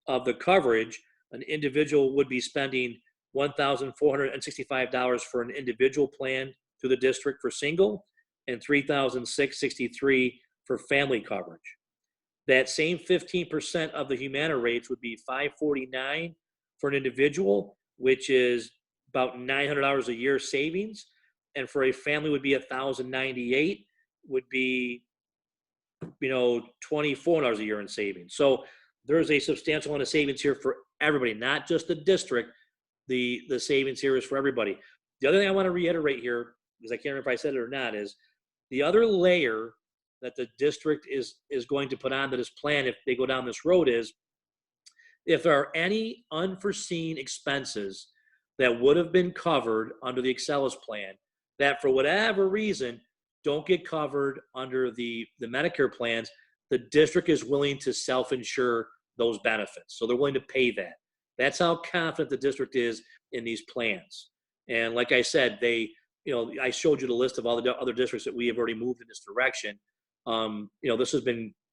of the coverage, an individual would be spending $1,465 for an individual plan through the district for single, and $3,663 for family coverage. That same 15% of the Humana rates would be $549 for an individual, which is about $900 a year savings, and for a family would be $1,098, would be $2,400 a year in savings. So there's a substantial amount of savings here for everybody, not just the district. The savings here is for everybody. The other thing I want to reiterate here, because I can't remember if I said it or not, is the other layer that the district is going to put onto this plan if they go down this road is, if there are any unforeseen expenses that would have been covered under the Excellus plan that for whatever reason don't get covered under the Medicare plans, the district is willing to self-insure those benefits. So they're willing to pay that. That's how confident the district is in these plans. And like I said, I showed you the list of all the other districts that we have already moved in this direction.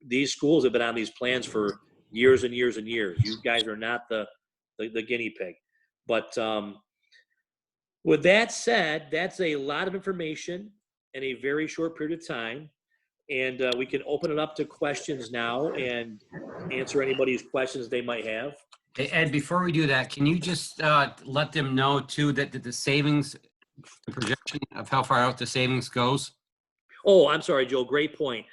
These schools have been on these plans for years and years and years. You guys are not the guinea pig. But with that said, that's a lot of information in a very short period of time. And we can open it up to questions now and answer anybody's questions they might have. Hey, Ed, before we do that, can you just let them know too that the savings, the projection of how far out the savings goes? Oh, I'm sorry, Joe. Great point.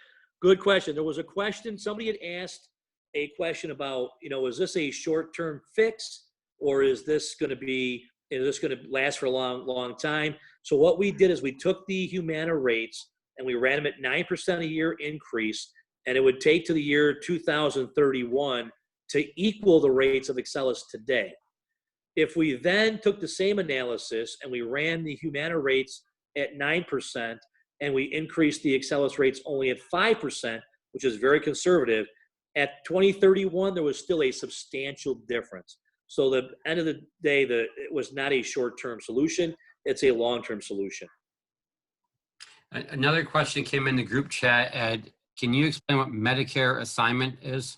Good question. There was a question, somebody had asked a question about, is this a short-term fix, or is this going to last for a long, long time? So what we did is we took the Humana rates and we ran them at 9% a year increase, and it would take to the year 2031 to equal the rates of Excellus today. If we then took the same analysis and we ran the Humana rates at 9% and we increased the Excellus rates only at 5%, which is very conservative, at 2031, there was still a substantial difference. So the end of the day, it was not a short-term solution. It's a long-term solution. Another question came in the group chat, Ed. Can you explain what Medicare assignment is?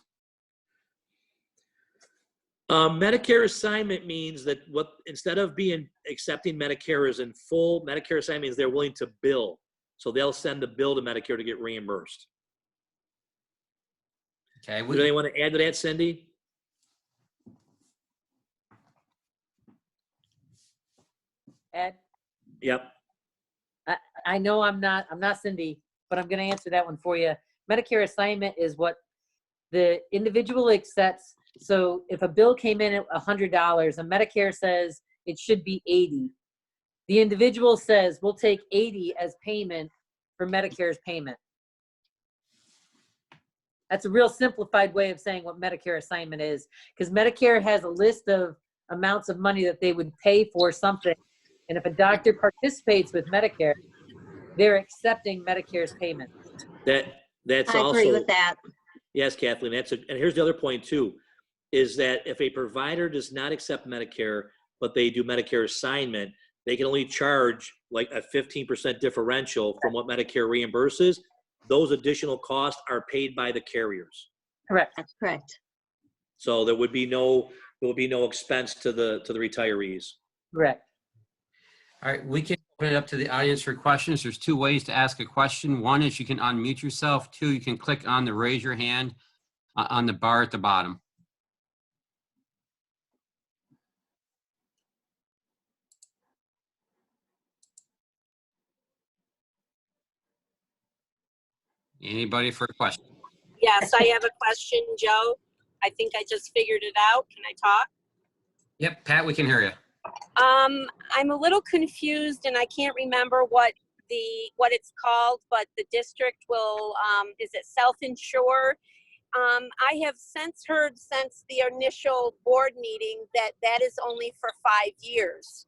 Medicare assignment means that instead of accepting Medicare as in full, Medicare assignment means they're willing to bill. So they'll send the bill to Medicare to get reimbursed. Okay. Do they want to add to that, Cindy? Ed, Yep. I know I'm not Cindy, but I'm going to answer that one for you. Medicare assignment is what the individual accepts. So if a bill came in at $100 and Medicare says it should be $80, the individual says, we'll take $80 as payment for Medicare's payment. That's a real simplified way of saying what Medicare assignment is, because Medicare has a list of amounts of money that they would pay for something. And if a doctor participates with Medicare, they're accepting Medicare's payment. That's I also, agree with that. yes, Kathleen. And here's the other point too, is that if a provider does not accept Medicare, but they do Medicare assignment, they can only charge like a 15% differential from what Medicare reimburses. those additional costs are paid by the carriers. Correct. That's correct. So there would be no expense to the retirees. Correct. All right, we can open it up to the audience for questions. There's two ways to ask a question. One is you can unmute yourself. Two, you can click on the raise your hand on the bar at the bottom. Anybody for a question? Yes, I have a question, Joe. I think I just figured it out. Can I talk? Yep, Pat, we can hear you. I'm a little confused and I can't remember what it's called, but the district will, is it self-insure? I have heard since the initial board meeting that that is only for 5 years,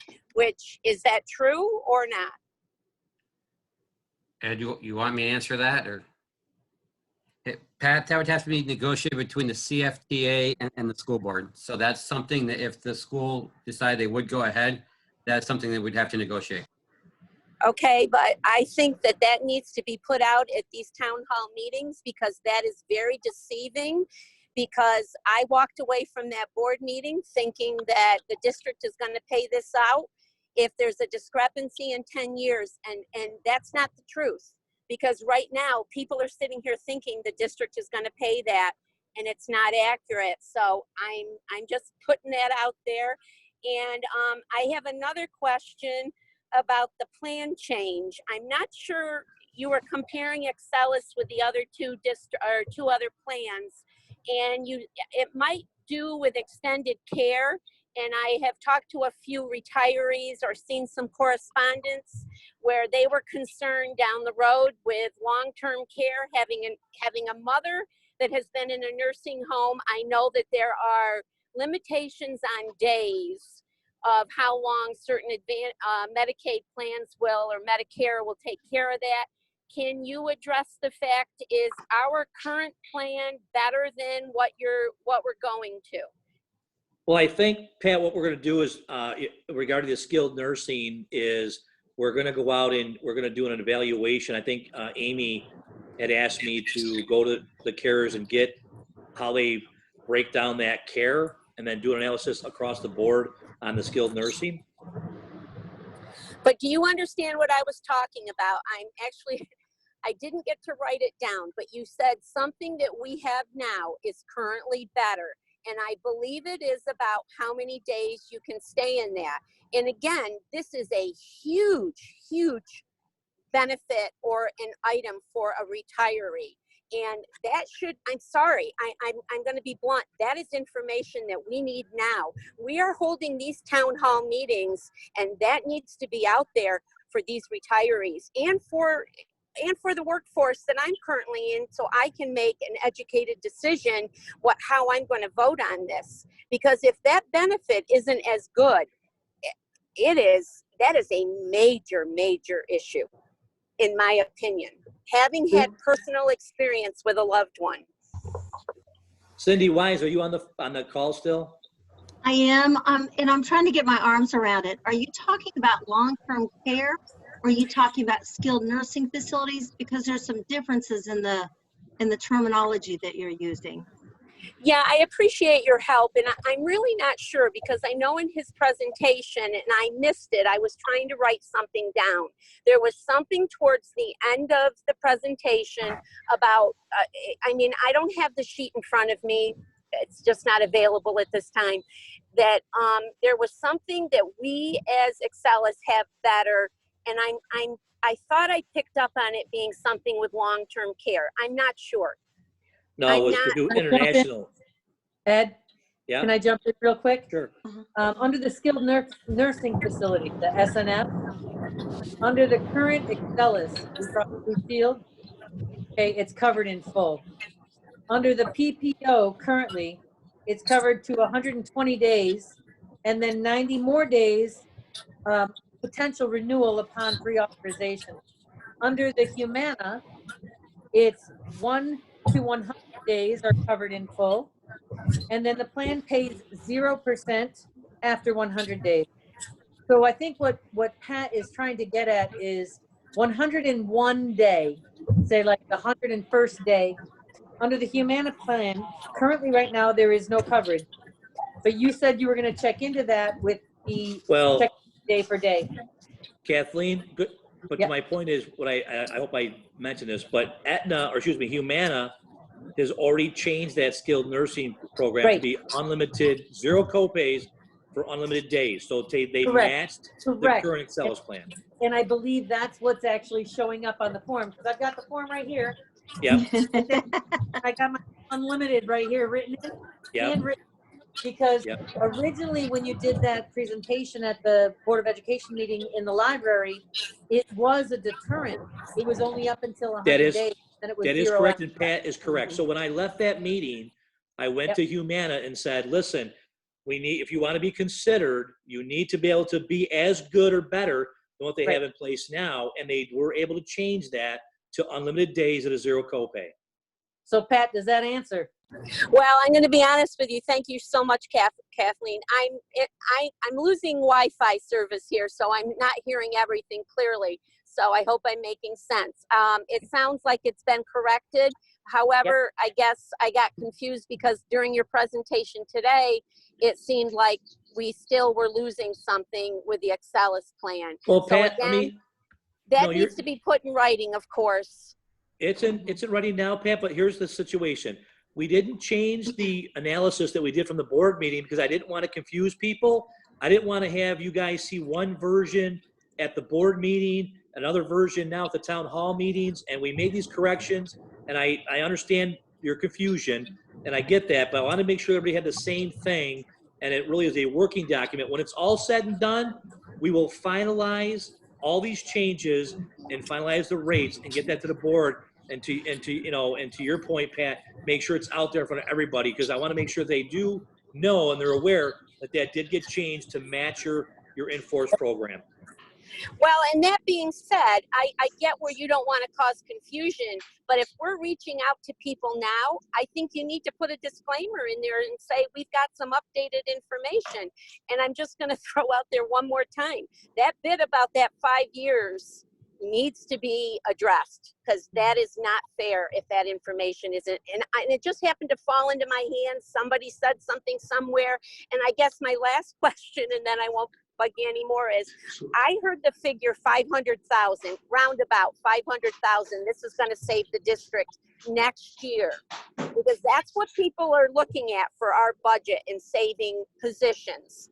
is that true or not? Ed, you want me to answer that, or? Pat, that would have to be negotiated between the CFTA and the school board. So that's something that if the school decided they would go ahead, that's something that we'd have to negotiate. Okay, but I think that that needs to be put out at these town hall meetings because that is very deceiving. Because I walked away from that board meeting thinking that the district is going to pay this out if there's a discrepancy in 10 years, and that's not the truth. Because right now, people are sitting here thinking the district is going to pay that, and it's not accurate. So I'm just putting that out there. And I have another question about the plan change. I'm not sure you were comparing Excelis with the other two other plans, and it might do with extended care. And I have talked to a few retirees or seen some correspondence where they were concerned down the road with long-term care, having a mother that has been in a nursing home. I know that there are limitations on days of how long certain Medicaid plans or Medicare will take care of that. Can you address the fact, is our current plan better than what we're going to? Well, I think, Pat, what we're going to do is, regarding the skilled nursing, is we're going to go out and we're going to do an evaluation. I think Amy had asked me to go to the carriers and get how they break down that care and then do an analysis across the board on the skilled nursing. But do you understand what I was talking about? I didn't get to write it down, but you said something that we have now is currently better. And I believe it is about how many days you can stay in that. And again, this is a huge, huge benefit or an item for a retiree. And that I'm sorry, I'm going to be blunt. That is information that we need now. We are holding these town hall meetings, and that needs to be out there for these retirees and for the workforce that I'm currently in, so I can make an educated decision how I'm going to vote on this. Because if that benefit isn't as good, that is a major, major issue, in my opinion, having had personal experience with a loved one. Cindy Wise, are you on the call still? I am, and I'm trying to get my arms around it. Are you talking about long-term care, or are you talking about skilled nursing facilities? Because there's some differences in the terminology that you're using. Yeah, I appreciate your help, and I'm really not sure because I know in his presentation, and I missed it, I was trying to write something down. There was something towards the end of the presentation about, I don't have the sheet in front of me, it's just not available at this time, that there was something that we as Excelis have better, and I thought I picked up on it being something with long-term care. I'm not sure. No, it was to do international. Ed, Yeah. can I jump in real quick? Sure. Under the skilled nursing facility, the SNF, under the current Excelis Blue Shield, okay, it's covered in full. Under the PPO currently, it's covered to 120 days and then 90 more days potential renewal upon pre-authorization. Under the Humana, it's 1 to 100 days are covered in full, and then the plan pays 0% after 100 days. So I think what Pat is trying to get at is 101 day say like the 101st day, under the Humana plan, currently right now, there is no coverage. But you said you were gonna check into that with the Well, check day for day. Kathleen, good, but Yep. my point is, what I hope I mentioned this, but Humana has already changed that skilled nursing program to Right. be unlimited, zero copays for unlimited days. So they Correct. matched the Correct. current Excellus plan. And I believe that's what's actually showing up on the form, because I've got the form right here. Yep, I got my unlimited right here written in, yep, handwritten. Because yep. originally, when you did that presentation at the Board of Education meeting in the library, it was a deterrent. It was only up until That 100 is- days, then it was That is 0 correct, after and Pat is correct. So when I left that meeting, I went Yep. to Humana and said, listen, if you want to be considered, you need to be able to be as good or better than what they Right. have in place now. And they were able to change that to unlimited days at a zero copay. So Pat, does that answer? Well, I'm going to be honest with you. Thank you so much, Kathleen. I'm losing Wi-Fi service here, so I'm not hearing everything clearly. So I hope I'm making sense. It sounds like it's been corrected. However, I guess I got confused because during your presentation today, it seemed like we still were losing something with the Excellus plan. Well, So Pat, again, that no, needs to be put in writing, of course. it's in writing now, Pat, but here's the situation. We didn't change the analysis that we did from the board meeting because I didn't want to confuse people. I didn't want to have you guys see one version at the board meeting, another version now at the town hall meetings, and we made these corrections. And I understand your confusion, and I get that, but I want to make sure everybody had the same thing, and it really is a working document. When it's all said and done, we will finalize all these changes and finalize the rates and get that to the board. And to your point, Pat, make sure it's out there in front of everybody, because I want to make sure they do know and they're aware that that did get changed to match your in-force program. Well, and that being said, I get where you don't want to cause confusion, but if we're reaching out to people now, I think you need to put a disclaimer in there and say, we've got some updated information. And I'm just going to throw out there one more time. That bit about that 5 years needs to be addressed, because that is not fair if that information isn't. And it just happened to fall into my hands. Somebody said something somewhere. And I guess my last question, and then I won't bug you anymore, is I heard the figure 500,000, roundabout 500,000. This is going to save the district next year, because that's what people are looking at for our budget and saving positions.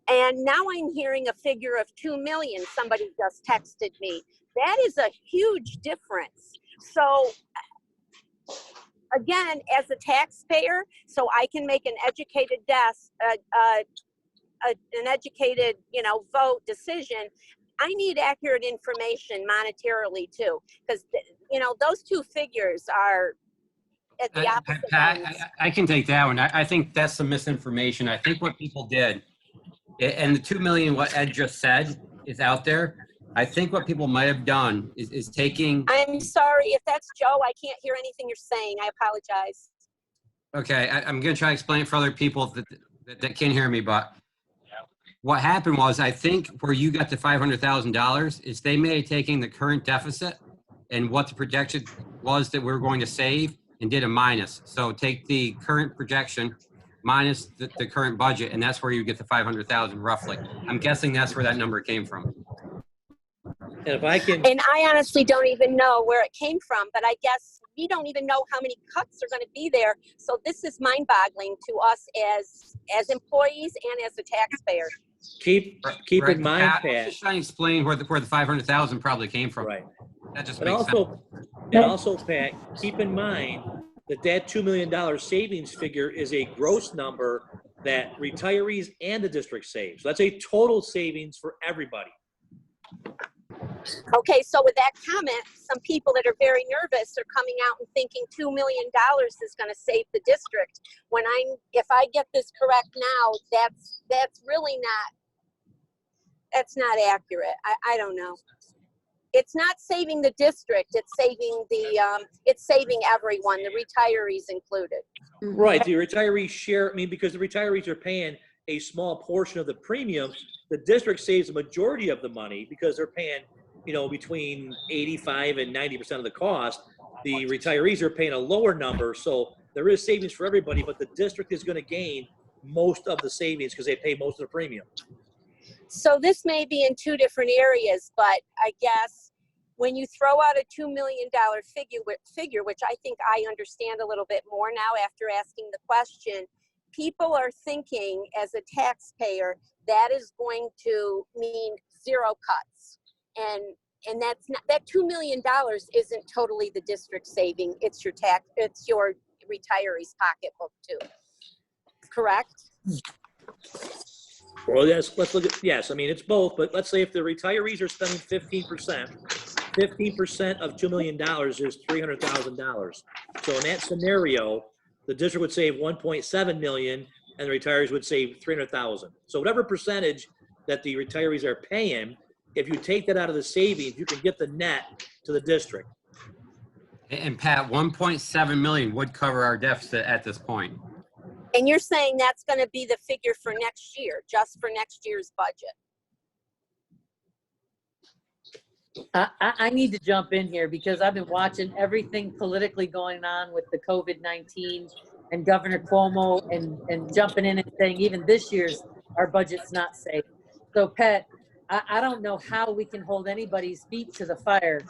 And now I'm hearing a figure of 2 million. Somebody just texted me. That is a huge difference. So again, as a taxpayer, so I can make an educated an educated, vote decision, I need accurate information monetarily too, because those two figures are at the opposite Pat, ends. I can take that one. I think that's some misinformation. I think what people did, and the 2 million, what Ed just said, is out there. I think what people might have done is taking. I'm sorry if that's Joe. I can't hear anything you're saying. I apologize. Okay, I'm going to try to explain it for other people that can't hear me, but what happened was, I think where you got the $500,000 is they may have taken the current deficit and what the projection was that we were going to save and did a minus. So take the current projection minus the current budget, and that's where you get the 500,000 roughly. I'm guessing that's where that number came from. And if I can, And I honestly don't even know where it came from, but I guess we don't even know how many cuts are going to be there. So this is mind-boggling to us as employees and as a taxpayer. keep Right. in mind, I'm Pat, just trying to explain where the 500,000 probably came from. right. That just And makes sense. also, Pat, keep in mind that $2 million savings figure is a gross number that retirees and the district save. So that's a total savings for everybody. Okay, so with that comment, some people that are very nervous are coming out and thinking $2 million is going to save the district. If I get this correct now, that's really not accurate. I don't know. It's not saving the district. It's saving everyone, the retirees included. Right, the retirees share, because the retirees are paying a small portion of the premium. The district saves the majority of the money because they're paying between 85 and 90% of the cost. The retirees are paying a lower number, so there is savings for everybody, but the district is going to gain most of the savings because they pay most of the premium. So this may be in two different areas, but I guess when you throw out a $2 million figure, which I think I understand a little bit more now after asking the question, people are thinking as a taxpayer, that is going to mean zero cuts. And that's not, that $2 million isn't totally the district saving. It's your retiree's pocketbook too. Correct? Well, yes, let's look at, yes, I mean, it's both, but let's say if the retirees are spending 15%, 15% of $2 million is $300,000. So in that scenario, the district would save 1.7 million and the retirees would save 300,000. So whatever percentage that the retirees are paying, if you take that out of the savings, you can get the net to the district. And Pat, 1.7 million would cover our deficit at this point. And you're saying that's going to be the figure for next year, just for next year's budget. I need to jump in here because I've been watching everything politically going on with the COVID-19 and Governor Cuomo and jumping in and saying even this year's our budget's not safe. So Pat, I don't know how we can hold anybody's feet to the fire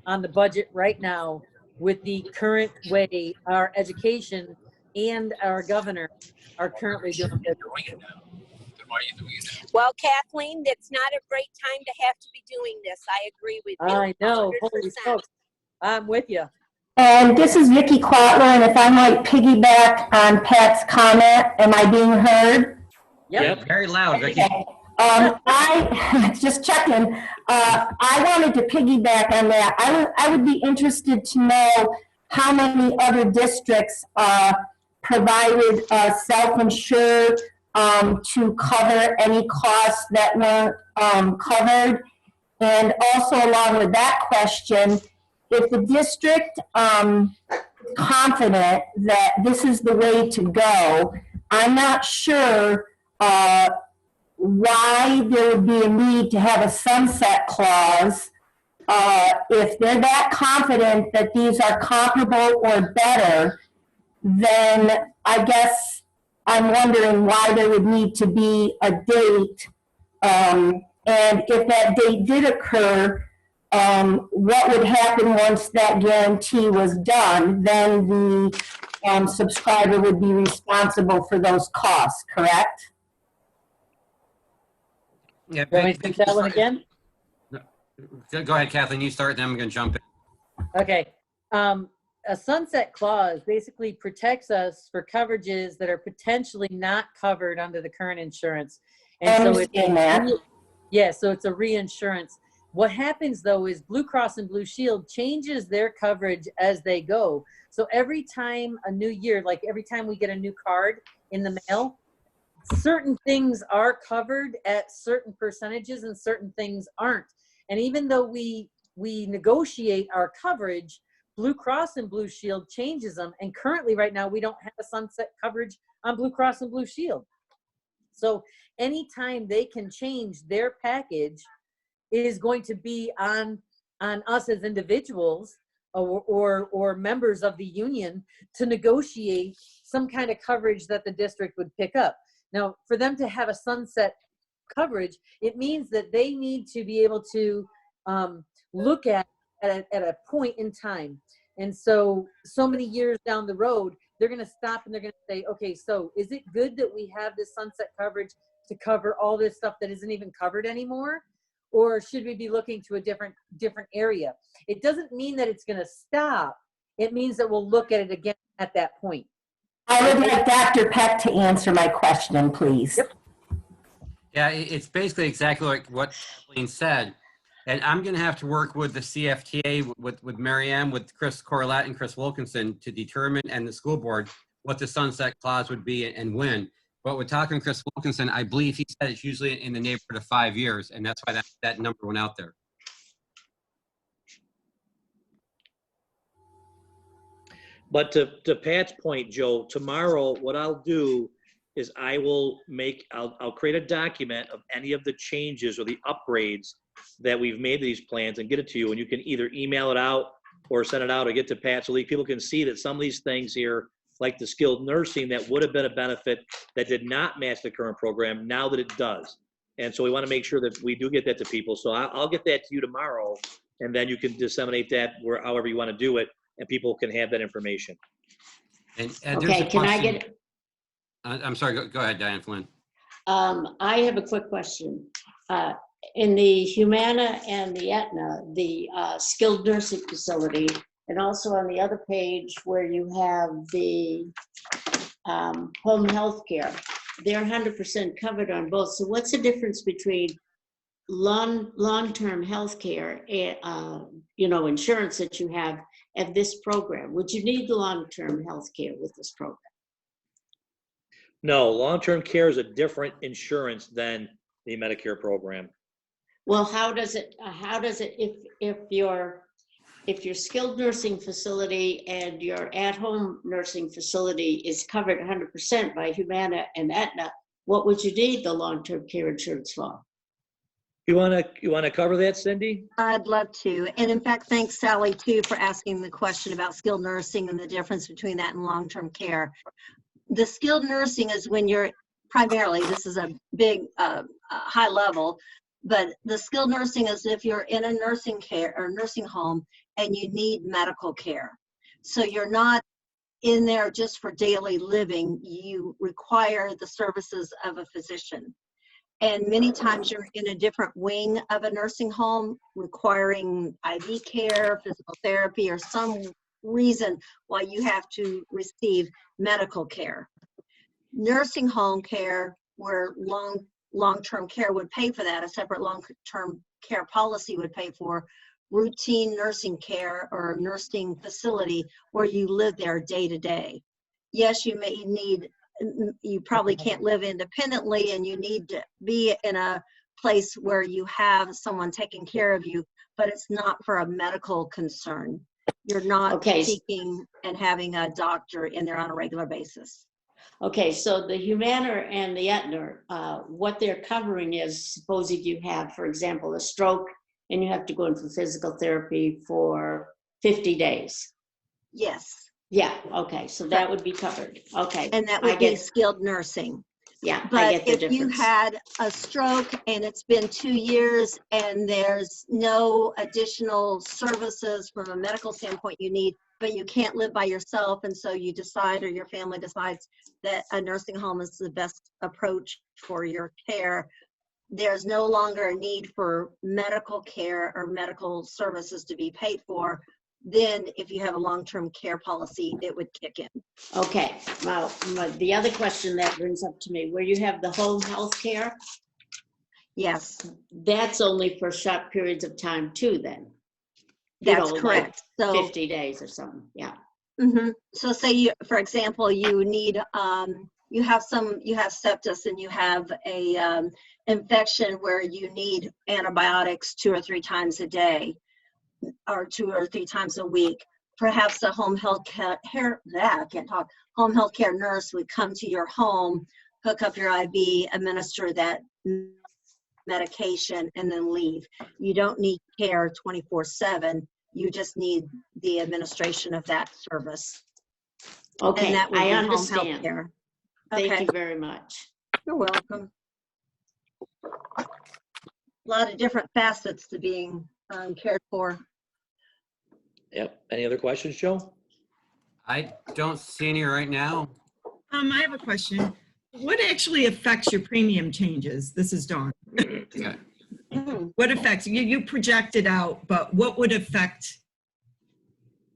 on the budget right now with the current way our education and our governor are currently doing business. Well, Kathleen, it's not a great time to have to be doing this. I agree with you. I know, 100%. holy smokes. I'm with you. And this is Vicki Quatler, and if I might piggyback on Pat's comment, am I being heard? Yep. Very loud, Vicki. Okay. I just checking. I wanted to piggyback on that. I would be interested to know how many other districts provided self-insure to cover any costs that weren't covered. And also along with that question, if the district confident that this is the way to go, I'm not sure why there would be a need to have a sunset clause if they're that confident that these are comparable or better. Then I guess I'm wondering why there would need to be a date. And if that date did occur, what would happen once that guarantee was done? Then the subscriber would be responsible for those costs, correct? Yeah, Do you want me to take that one again? Go ahead, Kathleen. You start, then I'm going to jump in. Okay. A sunset clause basically protects us for coverages that are potentially not covered under the current insurance. And so it's a reinsurance. What happens though is Blue Cross and Blue Shield changes their coverage as they go. So every time a new year, like every time we get a new card in the mail, certain things are covered at certain percentages and certain things aren't. And even though we negotiate our coverage, Blue Cross and Blue Shield changes them. And currently right now, we don't have a sunset coverage on Blue Cross and Blue Shield. So anytime they can change their package, it is going to be on us as individuals or members of the union to negotiate some kind of coverage that the district would pick up. Now, for them to have a sunset coverage, it means that they need to be able to look at a point in time. And so many years down the road, they're going to stop and they're going to say, okay, so is it good that we have this sunset coverage to cover all this stuff that isn't even covered anymore? Or should we be looking to a different area? It doesn't mean that it's going to stop. It means that we'll look at it again at that point. I would like Dr. Peck to answer my question, please. Yep. Yeah, it's basically exactly like what Kathleen said. And I'm going to have to work with the CFTA, with Mary Ann, with Chris Corlett and Chris Wilkinson to determine, and the school board, what the sunset clause would be and when. But with talking to Chris Wilkinson, I believe he said it's usually in the neighborhood of 5 years, and that's why that number went out there. But to Pat's point, Joe, tomorrow, what I'll do is I'll create a document of any of the changes or the upgrades that we've made these plans and get it to you, and you can either email it out or send it out or get to Pat so that people can see that some of these things here, like the skilled nursing that would have been a benefit that did not match the current program, now that it does. And so we want to make sure that we do get that to people. So I'll get that to you tomorrow, and then you can disseminate that where however you want to do it, and people can have that information. And there's Okay, a can I question- get, I'm sorry, go ahead, Diane Flynn. I have a quick question. In the Humana and the Aetna, the skilled nursing facility, and also on the other page where you have the home health care, they're 100% covered on both. So what's the difference between long-term health care, insurance that you have at this program? Would you need the long-term health care with this program? No, long-term care is a different insurance than the Medicare program. Well, how does it, if your skilled nursing facility and your at-home nursing facility is covered 100% by Humana and Aetna, what would you need the long-term care insurance for? You wanna cover that, Cindy? I'd love to. And in fact, thanks Sally too for asking the question about skilled nursing and the difference between that and long-term care. The skilled nursing is when you're primarily, this is a big high level, but the skilled nursing is if you're in a nursing care or nursing home and you need medical care. So you're not in there just for daily living. You require the services of a physician. And many times you're in a different wing of a nursing home requiring IV care, physical therapy, or some reason why you have to receive medical care. Nursing home care, where long-term care would pay for that, a separate long-term care policy would pay for routine nursing care or nursing facility where you live there day to day. Yes, you probably can't live independently and you need to be in a place where you have someone taking care of you, but it's not for a medical concern. You're not seeking and having a doctor in there on a regular basis. Okay, so the Humana and the Aetna, what they're covering is, supposing you have, for example, a stroke and you have to go in for physical therapy for 50 days. Yes. Yeah, okay, so that would be covered. Okay. And that would be skilled nursing. Yeah, I But get the if difference. you had a stroke and it's been 2 years and there's no additional services from a medical standpoint you need, but you can't live by yourself, and so you decide or your family decides that a nursing home is the best approach for your care, there's no longer a need for medical care or medical services to be paid for. Then if you have a long-term care policy, it would kick in. Okay, well, the other question that brings up to me, where you have the home health care, Yes, that's only for short periods of time too then? that's like correct. So 50 days or something, yeah. So say you, for example, you need, you have sepsis and you have a infection where you need antibiotics 2 or 3 times a day or 2 or 3 times a week. Perhaps a home health care, home health care nurse would come to your home, hook up your IV, administer that medication, and then leave. You don't need care 24/7. You just need the administration of that service. Okay, And that would I be home understand. health care. Thank Okay, you very much. you're welcome. A lot of different facets to being cared for. Yep. Any other questions, Joe? I don't see any right now. I have a question. What actually affects your premium changes? This is Dawn. Okay. What affects, you project it out, but what would affect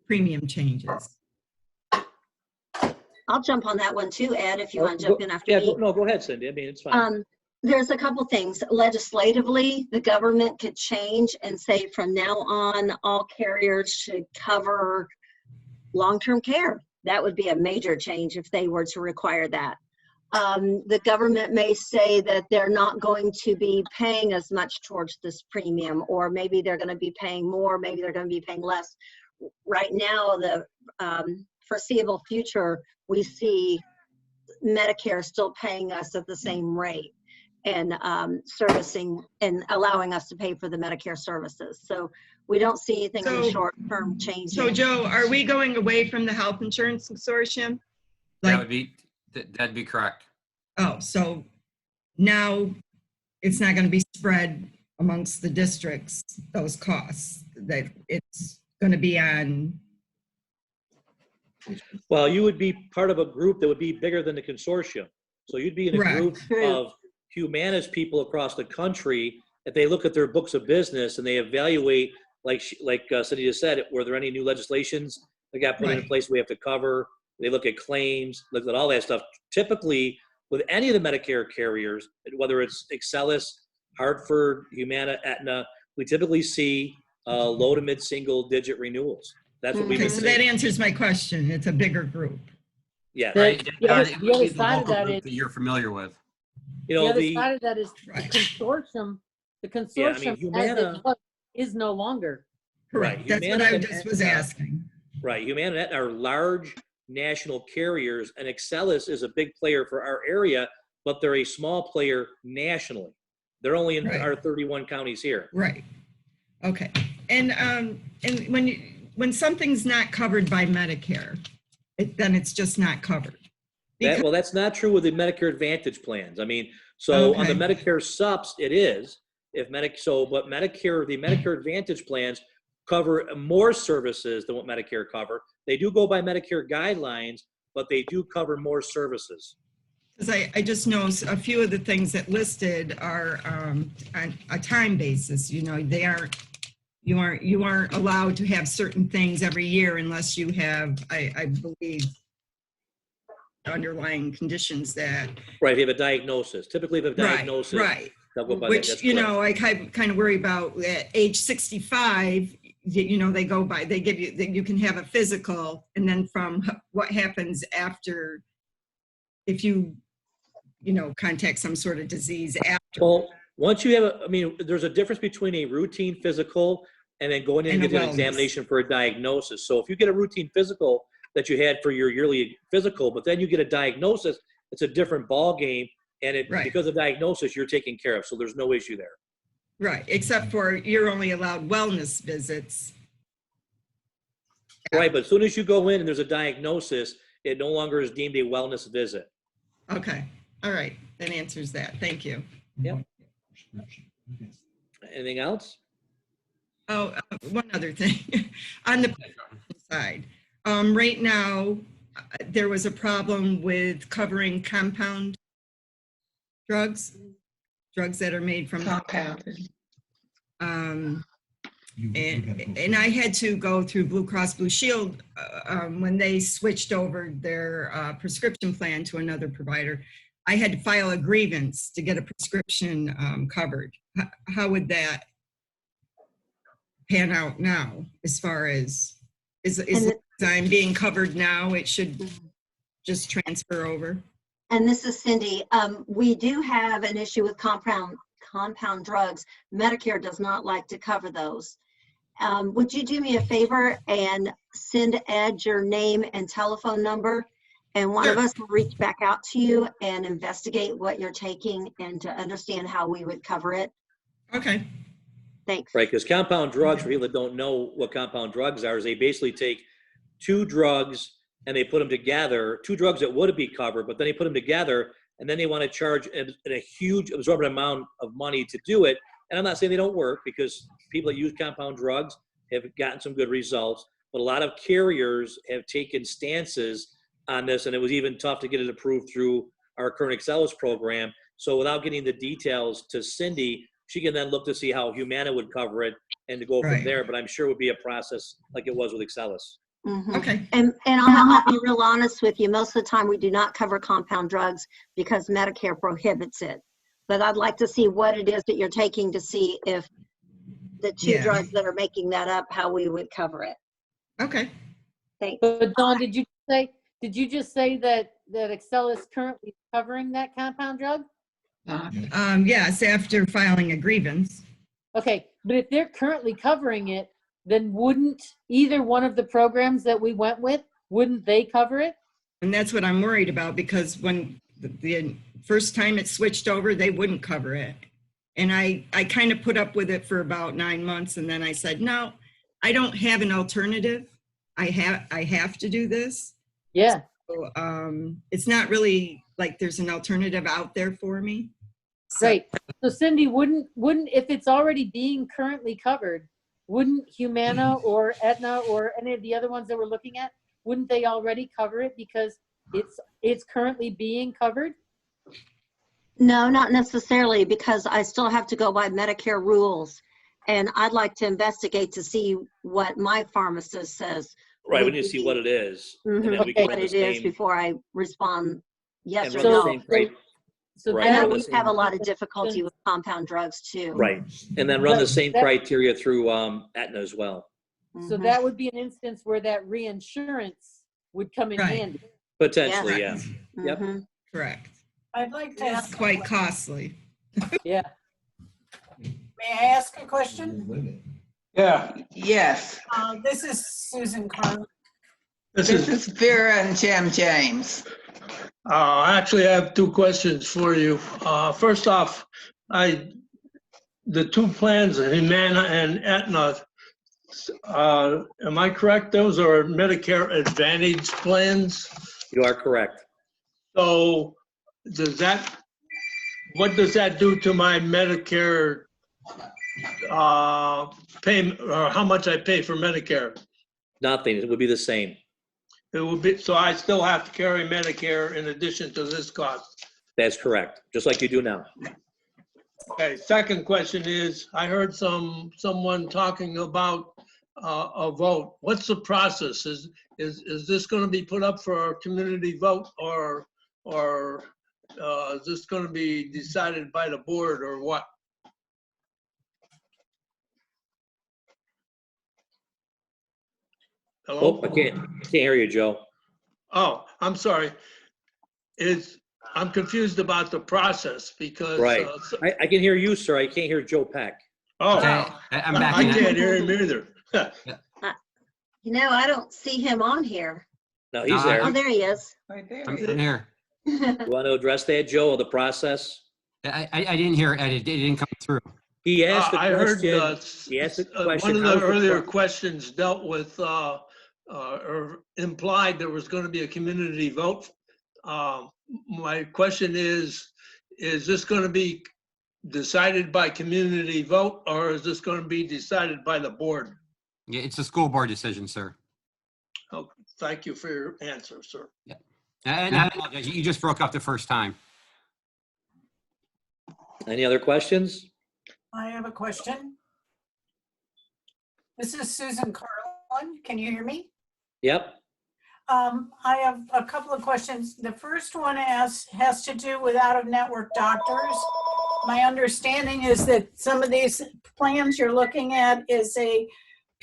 premium changes? I'll jump on that one too, Ed, if you want to jump in after me. No, go ahead, Cindy. I mean, it's fine. There's a couple things. Legislatively, the government could change and say from now on, all carriers should cover long-term care. That would be a major change if they were to require that. The government may say that they're not going to be paying as much towards this premium, or maybe they're going to be paying more, maybe they're going to be paying less. Right now, the foreseeable future, we see Medicare still paying us at the same rate. servicing and allowing us to pay for the Medicare services. So we don't see anything in the So- short term changing. So Joe, are we going away from the health insurance consortium? That'd be correct. Oh, so now it's not going to be spread amongst the districts, those costs, that it's going to be on, Well, you would be part of a group that would be bigger than the consortium. So you'd be in a Correct. group of Humana's people across the country. If they look at their books of business and they evaluate, like Cindy just said, were there any new legislations that got put in Right. place we have to cover? They look at claims, look at all that stuff. Typically, with any of the Medicare carriers, whether it's Excelis, Hartford, Humana, Aetna, we typically see low to mid single digit renewals. That's what we've okay, been so that seeing. answers my question. It's a bigger group. Yeah. Right? The other- It the would other be the side of local that group is- that you're familiar with. You The know, other side of that is Right. the consortium. The Yeah, I mean, consortium as Humana- it was is no longer. Correct. Right, That's what Humana I and just was Aetna. asking. Right, Humana and Aetna are large national carriers, and Excelis is a big player for our area, but they're a small player nationally. They're only in Right. our 31 counties here. Right. Okay. And when something's not covered by Medicare, then it's just not covered. Because- Well, that's not true with the Medicare Advantage plans. I mean, so on the Okay. Medicare subs, it is. But Medicare, the Medicare Advantage plans cover more services than what Medicare cover. They do go by Medicare guidelines, but they do cover more services. Because I just know a few of the things that listed are on a time basis. You know, you aren't allowed to have certain things every year unless you have, I believe, underlying conditions that. Right, if you have a diagnosis. Typically, if you have a Right, diagnosis, right. they'll go by that. Which, That's you correct. know, I kind of worry about at age 65, you know, they give you, that you can have a physical, and then from what happens after, if you contact some sort of disease after. Well, once you have there's a difference between a routine physical and then going in and And a getting an wellness. examination for a diagnosis. So if you get a routine physical that you had for your yearly physical, but then you get a diagnosis, it's a different ball game, and Right. because of diagnosis, you're taken care of. So there's no issue there. Right, except for you're only allowed wellness visits. Right, but as soon as you go in and there's a diagnosis, it no longer is deemed a wellness visit. Okay, all right, that answers that. Thank you. Yep. Anything else? Oh, one other thing. On the side, right now, there was a problem with covering compound drugs that are made from and I had to go through Blue Cross Blue Shield when they switched over their prescription plan to another provider. I had to file a grievance to get a prescription covered. How would that pan out now, as far as is I'm being covered now? It should just transfer over. And this is Cindy. We do have an issue with compound drugs. Medicare does not like to cover those. Would you do me a favor and send Ed your name and telephone number? And one of us will reach back out to you and investigate what you're taking and to understand how we would cover it. Okay. Thanks. Right, because compound drugs, for people that don't know what compound drugs are, is they basically take two drugs and they put them together, two drugs that would be covered, but then they put them together, and then they want to charge a huge absorbent amount of money to do it. And I'm not saying they don't work, because people that use compound drugs have gotten some good results, but a lot of carriers have taken stances on this, and it was even tough to get it approved through our current Excelis program. So without getting the details to Cindy, she can then look to see how Humana would cover it and to go from Right. there. But I'm sure it would be a process like it was with Excelis. Mhm. Okay. And I'll be real honest with you. Most of the time, we do not cover compound drugs because Medicare prohibits it. But I'd like to see what it is that you're taking to see if the two Yeah. drugs that are making that up, how we would cover it. Okay. Thanks. But Dawn, did you just say that Excel is currently covering that compound drug? Yes, after filing a grievance. Okay, but if they're currently covering it, then wouldn't either one of the programs that we went with, wouldn't they cover it? And that's what I'm worried about, because when the first time it switched over, they wouldn't cover it. And I kind of put up with it for about 9 months. And then I said, no, I don't have an alternative. I have to do this. Yeah. So, it's not really like there's an alternative out there for me. So- Right. So Cindy, wouldn't, if it's already being currently covered, wouldn't Humana or Aetna or any of the other ones that we're looking at, wouldn't they already cover it because it's currently being covered? No, not necessarily, because I still have to go by Medicare rules. And I'd like to investigate to see what my pharmacist says. Right, we need to see what it is. And then we can What run the it is same, before I respond yes and or run the no. same cri- So Right, I know that run the we would, have a lot of difficulty with compound drugs too. right. And then run the Right, same that- criteria through Aetna as well. so Mhm. that would be an instance where that reinsurance would come in Right. handy. Potentially, yeah. Correct. Yep. Mhm. Correct. I'd like to It's ask, quite costly. Yeah. may I ask a question? Yeah, Yes, This is Susan Carl. this this is, is Vera and Jim James. actually, I have two questions for you. First off, the two plans, Humana and Aetna, am I correct? Those are Medicare Advantage plans? You are correct. So what does that do to my Medicare payment, or how much I pay for Medicare? Nothing, it would be the same. It would be, so I still have to carry Medicare in addition to this cost? That's correct, just like you do now. Okay, second question is, I heard someone talking about a vote. What's the process? Is this going to be put up for a community vote, or is this going to be decided by the board, or what? Hello? Oh, I can't hear you, Joe. Oh, I'm sorry. I'm confused about the process because. Right. I can hear you, sir. I can't hear Joe Peck. Oh, Okay, I'm back. I in. can't hear him either. You know, I don't see him on here. No, he's there. Oh, You there he is. Right there. I'm here. want to address that, Joe, the process? I didn't hear it. It didn't come through. He asked the I heard question. He asked the question. one of how the does earlier questions dealt with, or implied there was going to be a community vote. My question is this going to be decided by community vote, or is this going to be decided by the board? Yeah, it's a school board decision, sir. Oh, thank you for your answer, sir. And I apologize, you just broke up the first time. Any other questions? I have a question. This is Susan Carlin. Can you hear me? Yep. I have a couple of questions. The first one has to do with out-of-network doctors. My understanding is that some of these plans you're looking at is a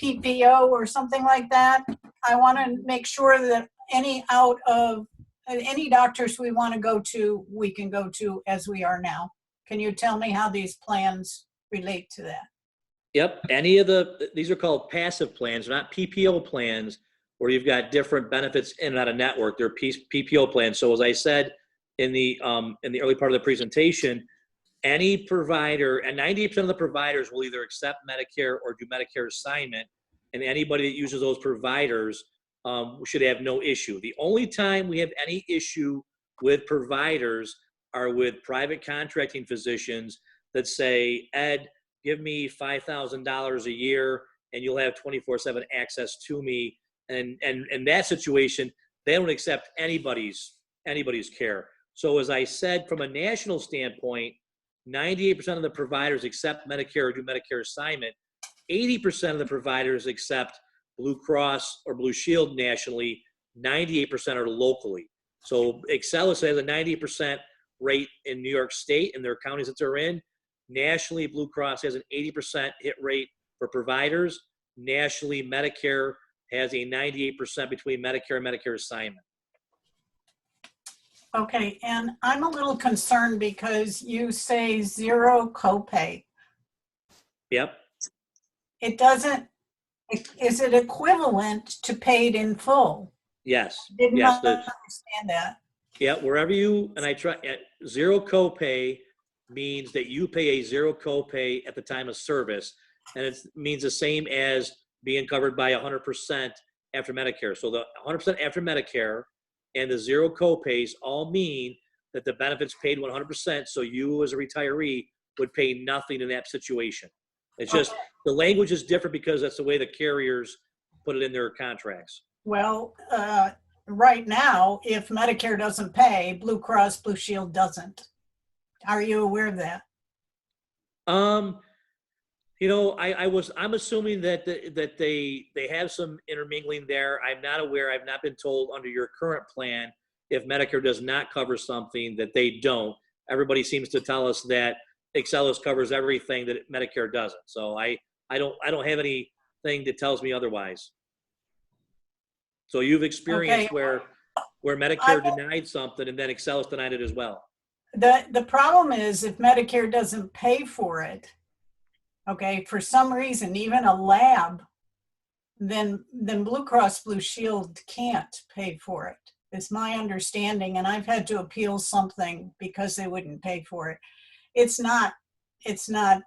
PPO or something like that. I want to make sure that any doctors we want to go to, we can go to as we are now. Can you tell me how these plans relate to that? Yep. These are called passive plans, they're not PPO plans, where you've got different benefits in and out of network. They're PPO plans. So as I said in the early part of the presentation, any provider, and 98% of the providers will either accept Medicare or do Medicare assignment, and anybody that uses those providers should have no issue. The only time we have any issue with providers are with private contracting physicians that say, Ed, give me $5,000 a year and you'll have 24/7 access to me. And in that situation, they don't accept anybody's care. So as I said, from a national standpoint, 98% of the providers accept Medicare or do Medicare assignment. 80% of the providers accept Blue Cross or Blue Shield nationally. 98% are locally. So Excellus has a 90% rate in New York State and their counties that they're in. Nationally, Blue Cross has an 80% hit rate for providers. Nationally, Medicare has a 98% between Medicare and Medicare assignment. Okay, and I'm a little concerned because you say zero copay. Yep. It doesn't, is it equivalent to paid in full? Yes. Did Yes. not understand that. Yeah, wherever you, and I try, zero copay means that you pay a zero copay at the time of service. And it means the same as being covered by 100% after Medicare. So the 100% after Medicare and the zero copays all mean that the benefits paid 100%. So you as a retiree would pay nothing in that situation. It's just, the language is different because that's the way the carriers put it in their contracts. Well, right now, if Medicare doesn't pay, Blue Cross Blue Shield doesn't. Are you aware of that? You know, I'm assuming that that they have some intermingling there. I'm not aware. I've not been told under your current plan if Medicare does not cover something that they don't. Everybody seems to tell us that Excellus covers everything that Medicare doesn't. So I don't have anything that tells me otherwise. So you've experienced Okay. where Medicare denied something and then Excellus denied it as well. The problem is if Medicare doesn't pay for it, okay, for some reason, even a lab, then Blue Cross Blue Shield can't pay for it. It's my understanding, and I've had to appeal something because they wouldn't pay for it. It's not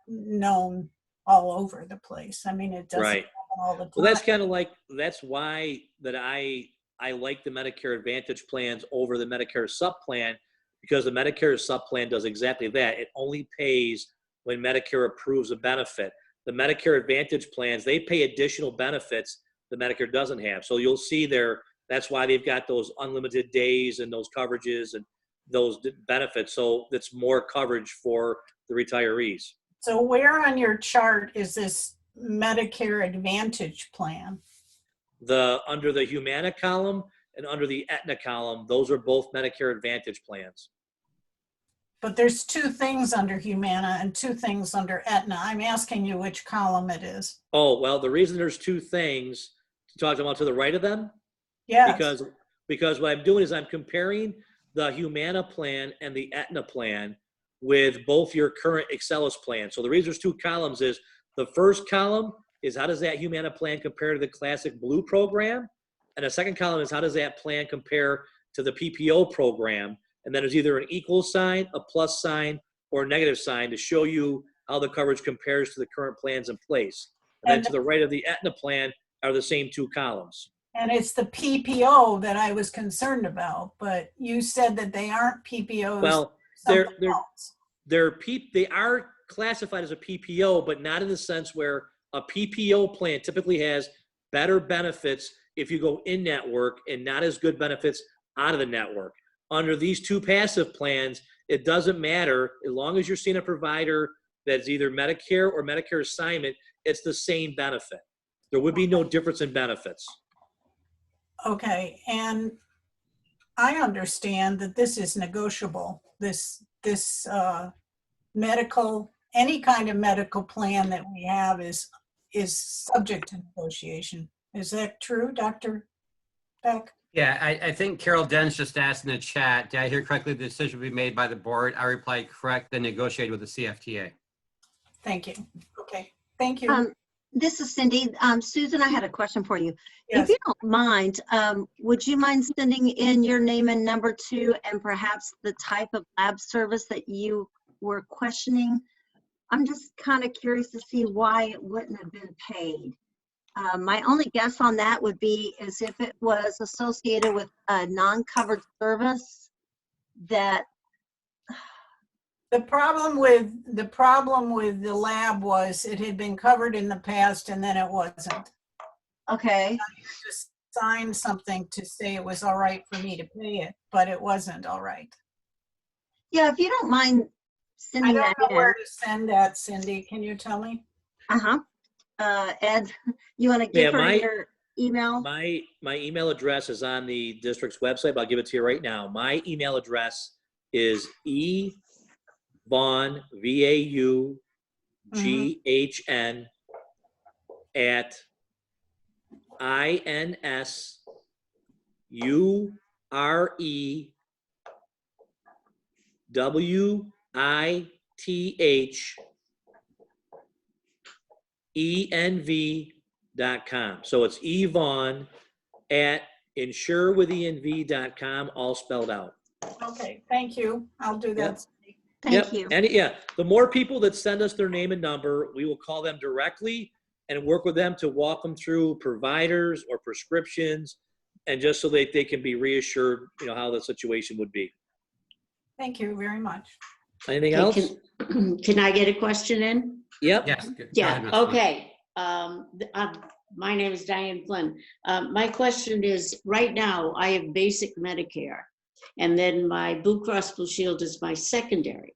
known all over the place. I mean, it doesn't Right. happen all the time. Well, that's kind of like, that's why that I like the Medicare Advantage plans over the Medicare Sup plan, because the Medicare Sup plan does exactly that. It only pays when Medicare approves a benefit. The Medicare Advantage plans, they pay additional benefits that Medicare doesn't have. So you'll see there, that's why they've got those unlimited days and those coverages and those benefits. So that's more coverage for the retirees. So where on your chart is this Medicare Advantage plan? Under the Humana column and under the Aetna column, those are both Medicare Advantage plans. But there's two things under Humana and two things under Aetna. I'm asking you which column it is. Oh, well, the reason there's two things, talking about to the right of them, Yes. because what I'm doing is I'm comparing the Humana plan and the Aetna plan with both your current Excellus plan. So the reason there's two columns is the first column is how does that Humana plan compare to the Classic Blue program? And the second column is how does that plan compare to the PPO program? And then there's either an equal sign, a plus sign, or a negative sign to show you how the coverage compares to the current plans in place. And then to the right of the Aetna plan are the same two columns. And it's the PPO that I was concerned about, but you said that they aren't PPOs. Well, something they are classified as a PPO, but not in the sense where a PPO plan typically has better benefits if you go in network and not as good benefits out of the network. Under these two passive plans, it doesn't matter as long as you're seeing a provider that's either Medicare or Medicare assignment, it's the same benefit. There would be no difference in benefits. Okay, and I understand that this is negotiable. This medical, any kind of medical plan that we have is subject to negotiation. Is that true, Dr. Beck? Yeah, I think Carol Den's just asked in the chat, did I hear correctly the decision will be made by the board? I replied, correct, then negotiate with the CFTA. Thank you. Okay, thank you. This is Cindy. Susan, I had a question for you. Yes. If you don't mind, would you mind sending in your name and number too, and perhaps the type of lab service that you were questioning? I'm just kind of curious to see why it wouldn't have been paid. My only guess on that would be is if it was associated with a non-covered service that. The problem with the lab was it had been covered in the past and then it wasn't. Okay. You just signed something to say it was all right for me to pay it, but it wasn't all right. Yeah, if you don't mind sending that in. I don't know where to send that, Cindy. Can you tell me? Ed, you want to give her your email? My email address is on the district's website, but I'll give it to you right now. My email address is Vaughn, VAUGHN at INSUREWITHENV.com. So it's Vaughn at insurewithenv.com, all spelled out. Okay, thank you. I'll do that. Thank Yep. you. And yeah, the more people that send us their name and number, we will call them directly and work with them to walk them through providers or prescriptions, and just so that they can be reassured, how the situation would be. Thank you very much. Anything Okay, else? Can I get a question in? Yep. Yes. Go ahead, Yeah, Ms. Flynn. okay. My name is Diane Flynn. My question is, right now, I have basic Medicare, and then my Blue Cross Blue Shield is my secondary.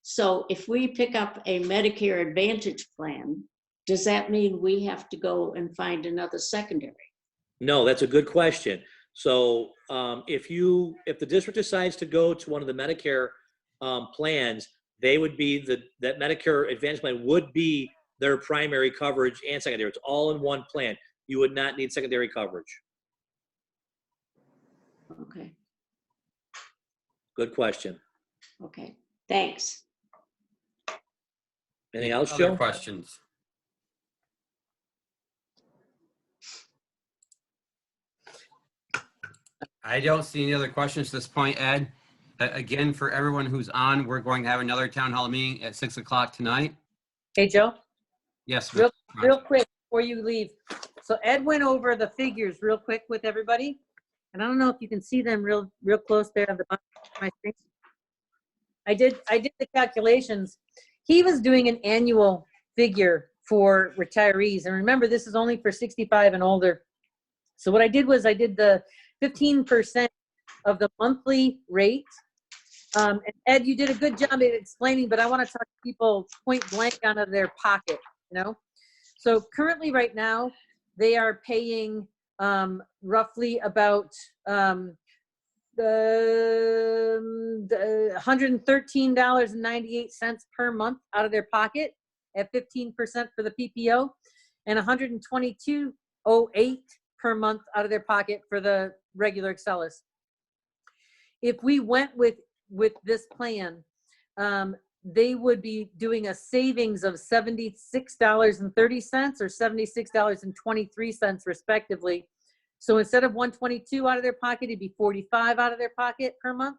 So if we pick up a Medicare Advantage plan, does that mean we have to go and find another secondary? No, that's a good question. So if the district decides to go to one of the Medicare plans, they would be that Medicare Advantage plan would be their primary coverage and secondary. It's all in one plan. You would not need secondary coverage. Okay, Good question. okay, thanks. Anything else, Other Joe? questions? I don't see any other questions at this point, Ed. Again, for everyone who's on, we're going to have another town hall meeting at 6 o'clock tonight. Hey, Joe, Yes. real quick before you leave. So Ed went over the figures real quick with everybody. And I don't know if you can see them real close there at the bottom of my screen. I did the calculations. He was doing an annual figure for retirees. And remember, this is only for 65 and older. So what I did was I did the 15% of the monthly rate. And Ed, you did a good job at explaining, but I want to talk to people point blank out of their pocket, So currently right now, they are paying roughly about $113.98 per month out of their pocket at 15% for the PPO, and $122.08 per month out of their pocket for the regular Excellus. If we went with this plan, they would be doing a savings of $76.30 or $76.23 respectively. So instead of $122 out of their pocket, it'd be $45 out of their pocket per month.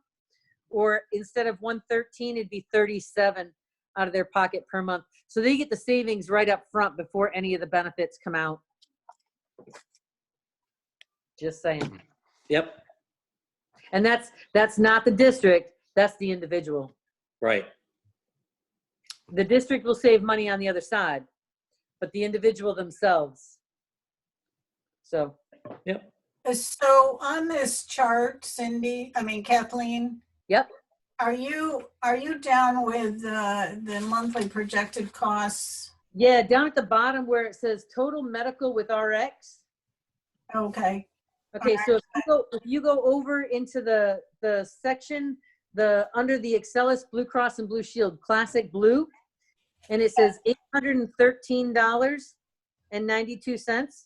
Or instead of $113, it'd be $37 out of their pocket per month. So they get the savings right up front before any of the benefits come out. Just saying. Yep. And that's not the district, that's the individual. Right. The district will save money on the other side, but the individual themselves. So, Yep. So on this chart, Kathleen, yep. are you down with the monthly projected costs? Yeah, down at the bottom where it says total medical with RX. Okay. Okay, so if you go over into the section, under the Excellus Blue Cross and Blue Shield Classic Blue, and it says $813.92,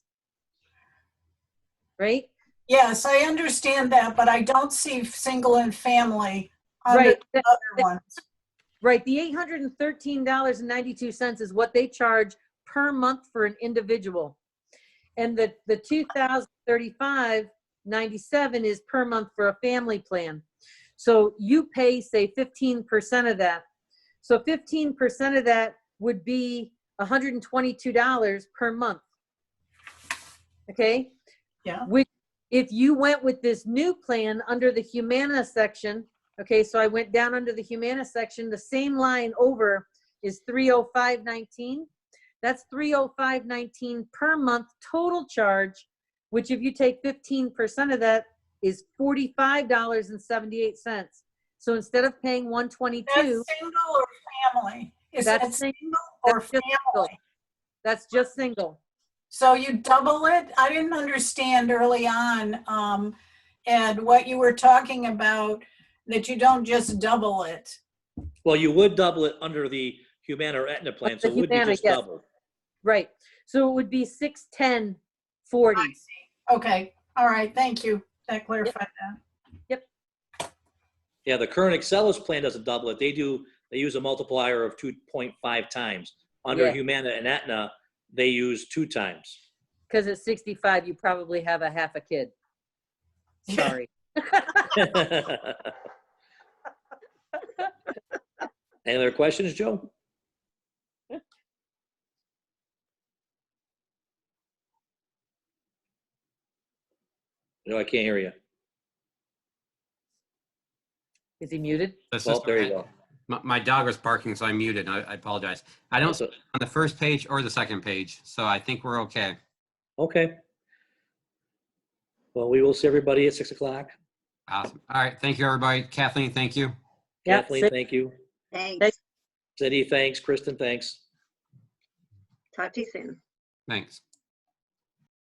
right? Yes, I understand that, but I don't see single and family under Right. the other ones. Right, the $813.92 is what they charge per month for an individual. And the $2,035.97 is per month for a family plan. So you pay, say, 15% of that. So 15% of that would be $122 per month. Okay? Yeah. Which, if you went with this new plan under the Humana section, okay, so I went down under the Humana section, the same line over is $305.19. That's $305.19 per month total charge, which if you take 15% of that is $45.78. So instead of paying $122, That's single or family? Is That's that single that's or just single. family? That's just single. So you double it? I didn't understand early on, Ed, what you were talking about, that you don't just double it. Well, you would double it under the Humana or Aetna plan, so it would be Humana, just yes. double. Right. So it would be $610.40. I see. Okay. All right. Thank you. That clarified that. Yeah, the current Excellus plan doesn't double it. They use a multiplier of 2.5 times. Under Yeah. Humana and Aetna, they use 2 times. Because at 65, you probably have a half a kid. Sorry. Any other questions, Joe? No, I can't hear you. Is he muted? That's Oh, just there you okay. go. My dog was barking, so I muted. I apologize. I don't That's see a- it on the first page or the second page, so I think we're okay. Okay. Well, we will see everybody at 6 o'clock. Awesome. All right. Thank you, everybody. Kathleen, thank you. Yep, Kathleen, thank you. Thanks. Cindy, thanks. Kristen, thanks. Talk to you soon. Thanks.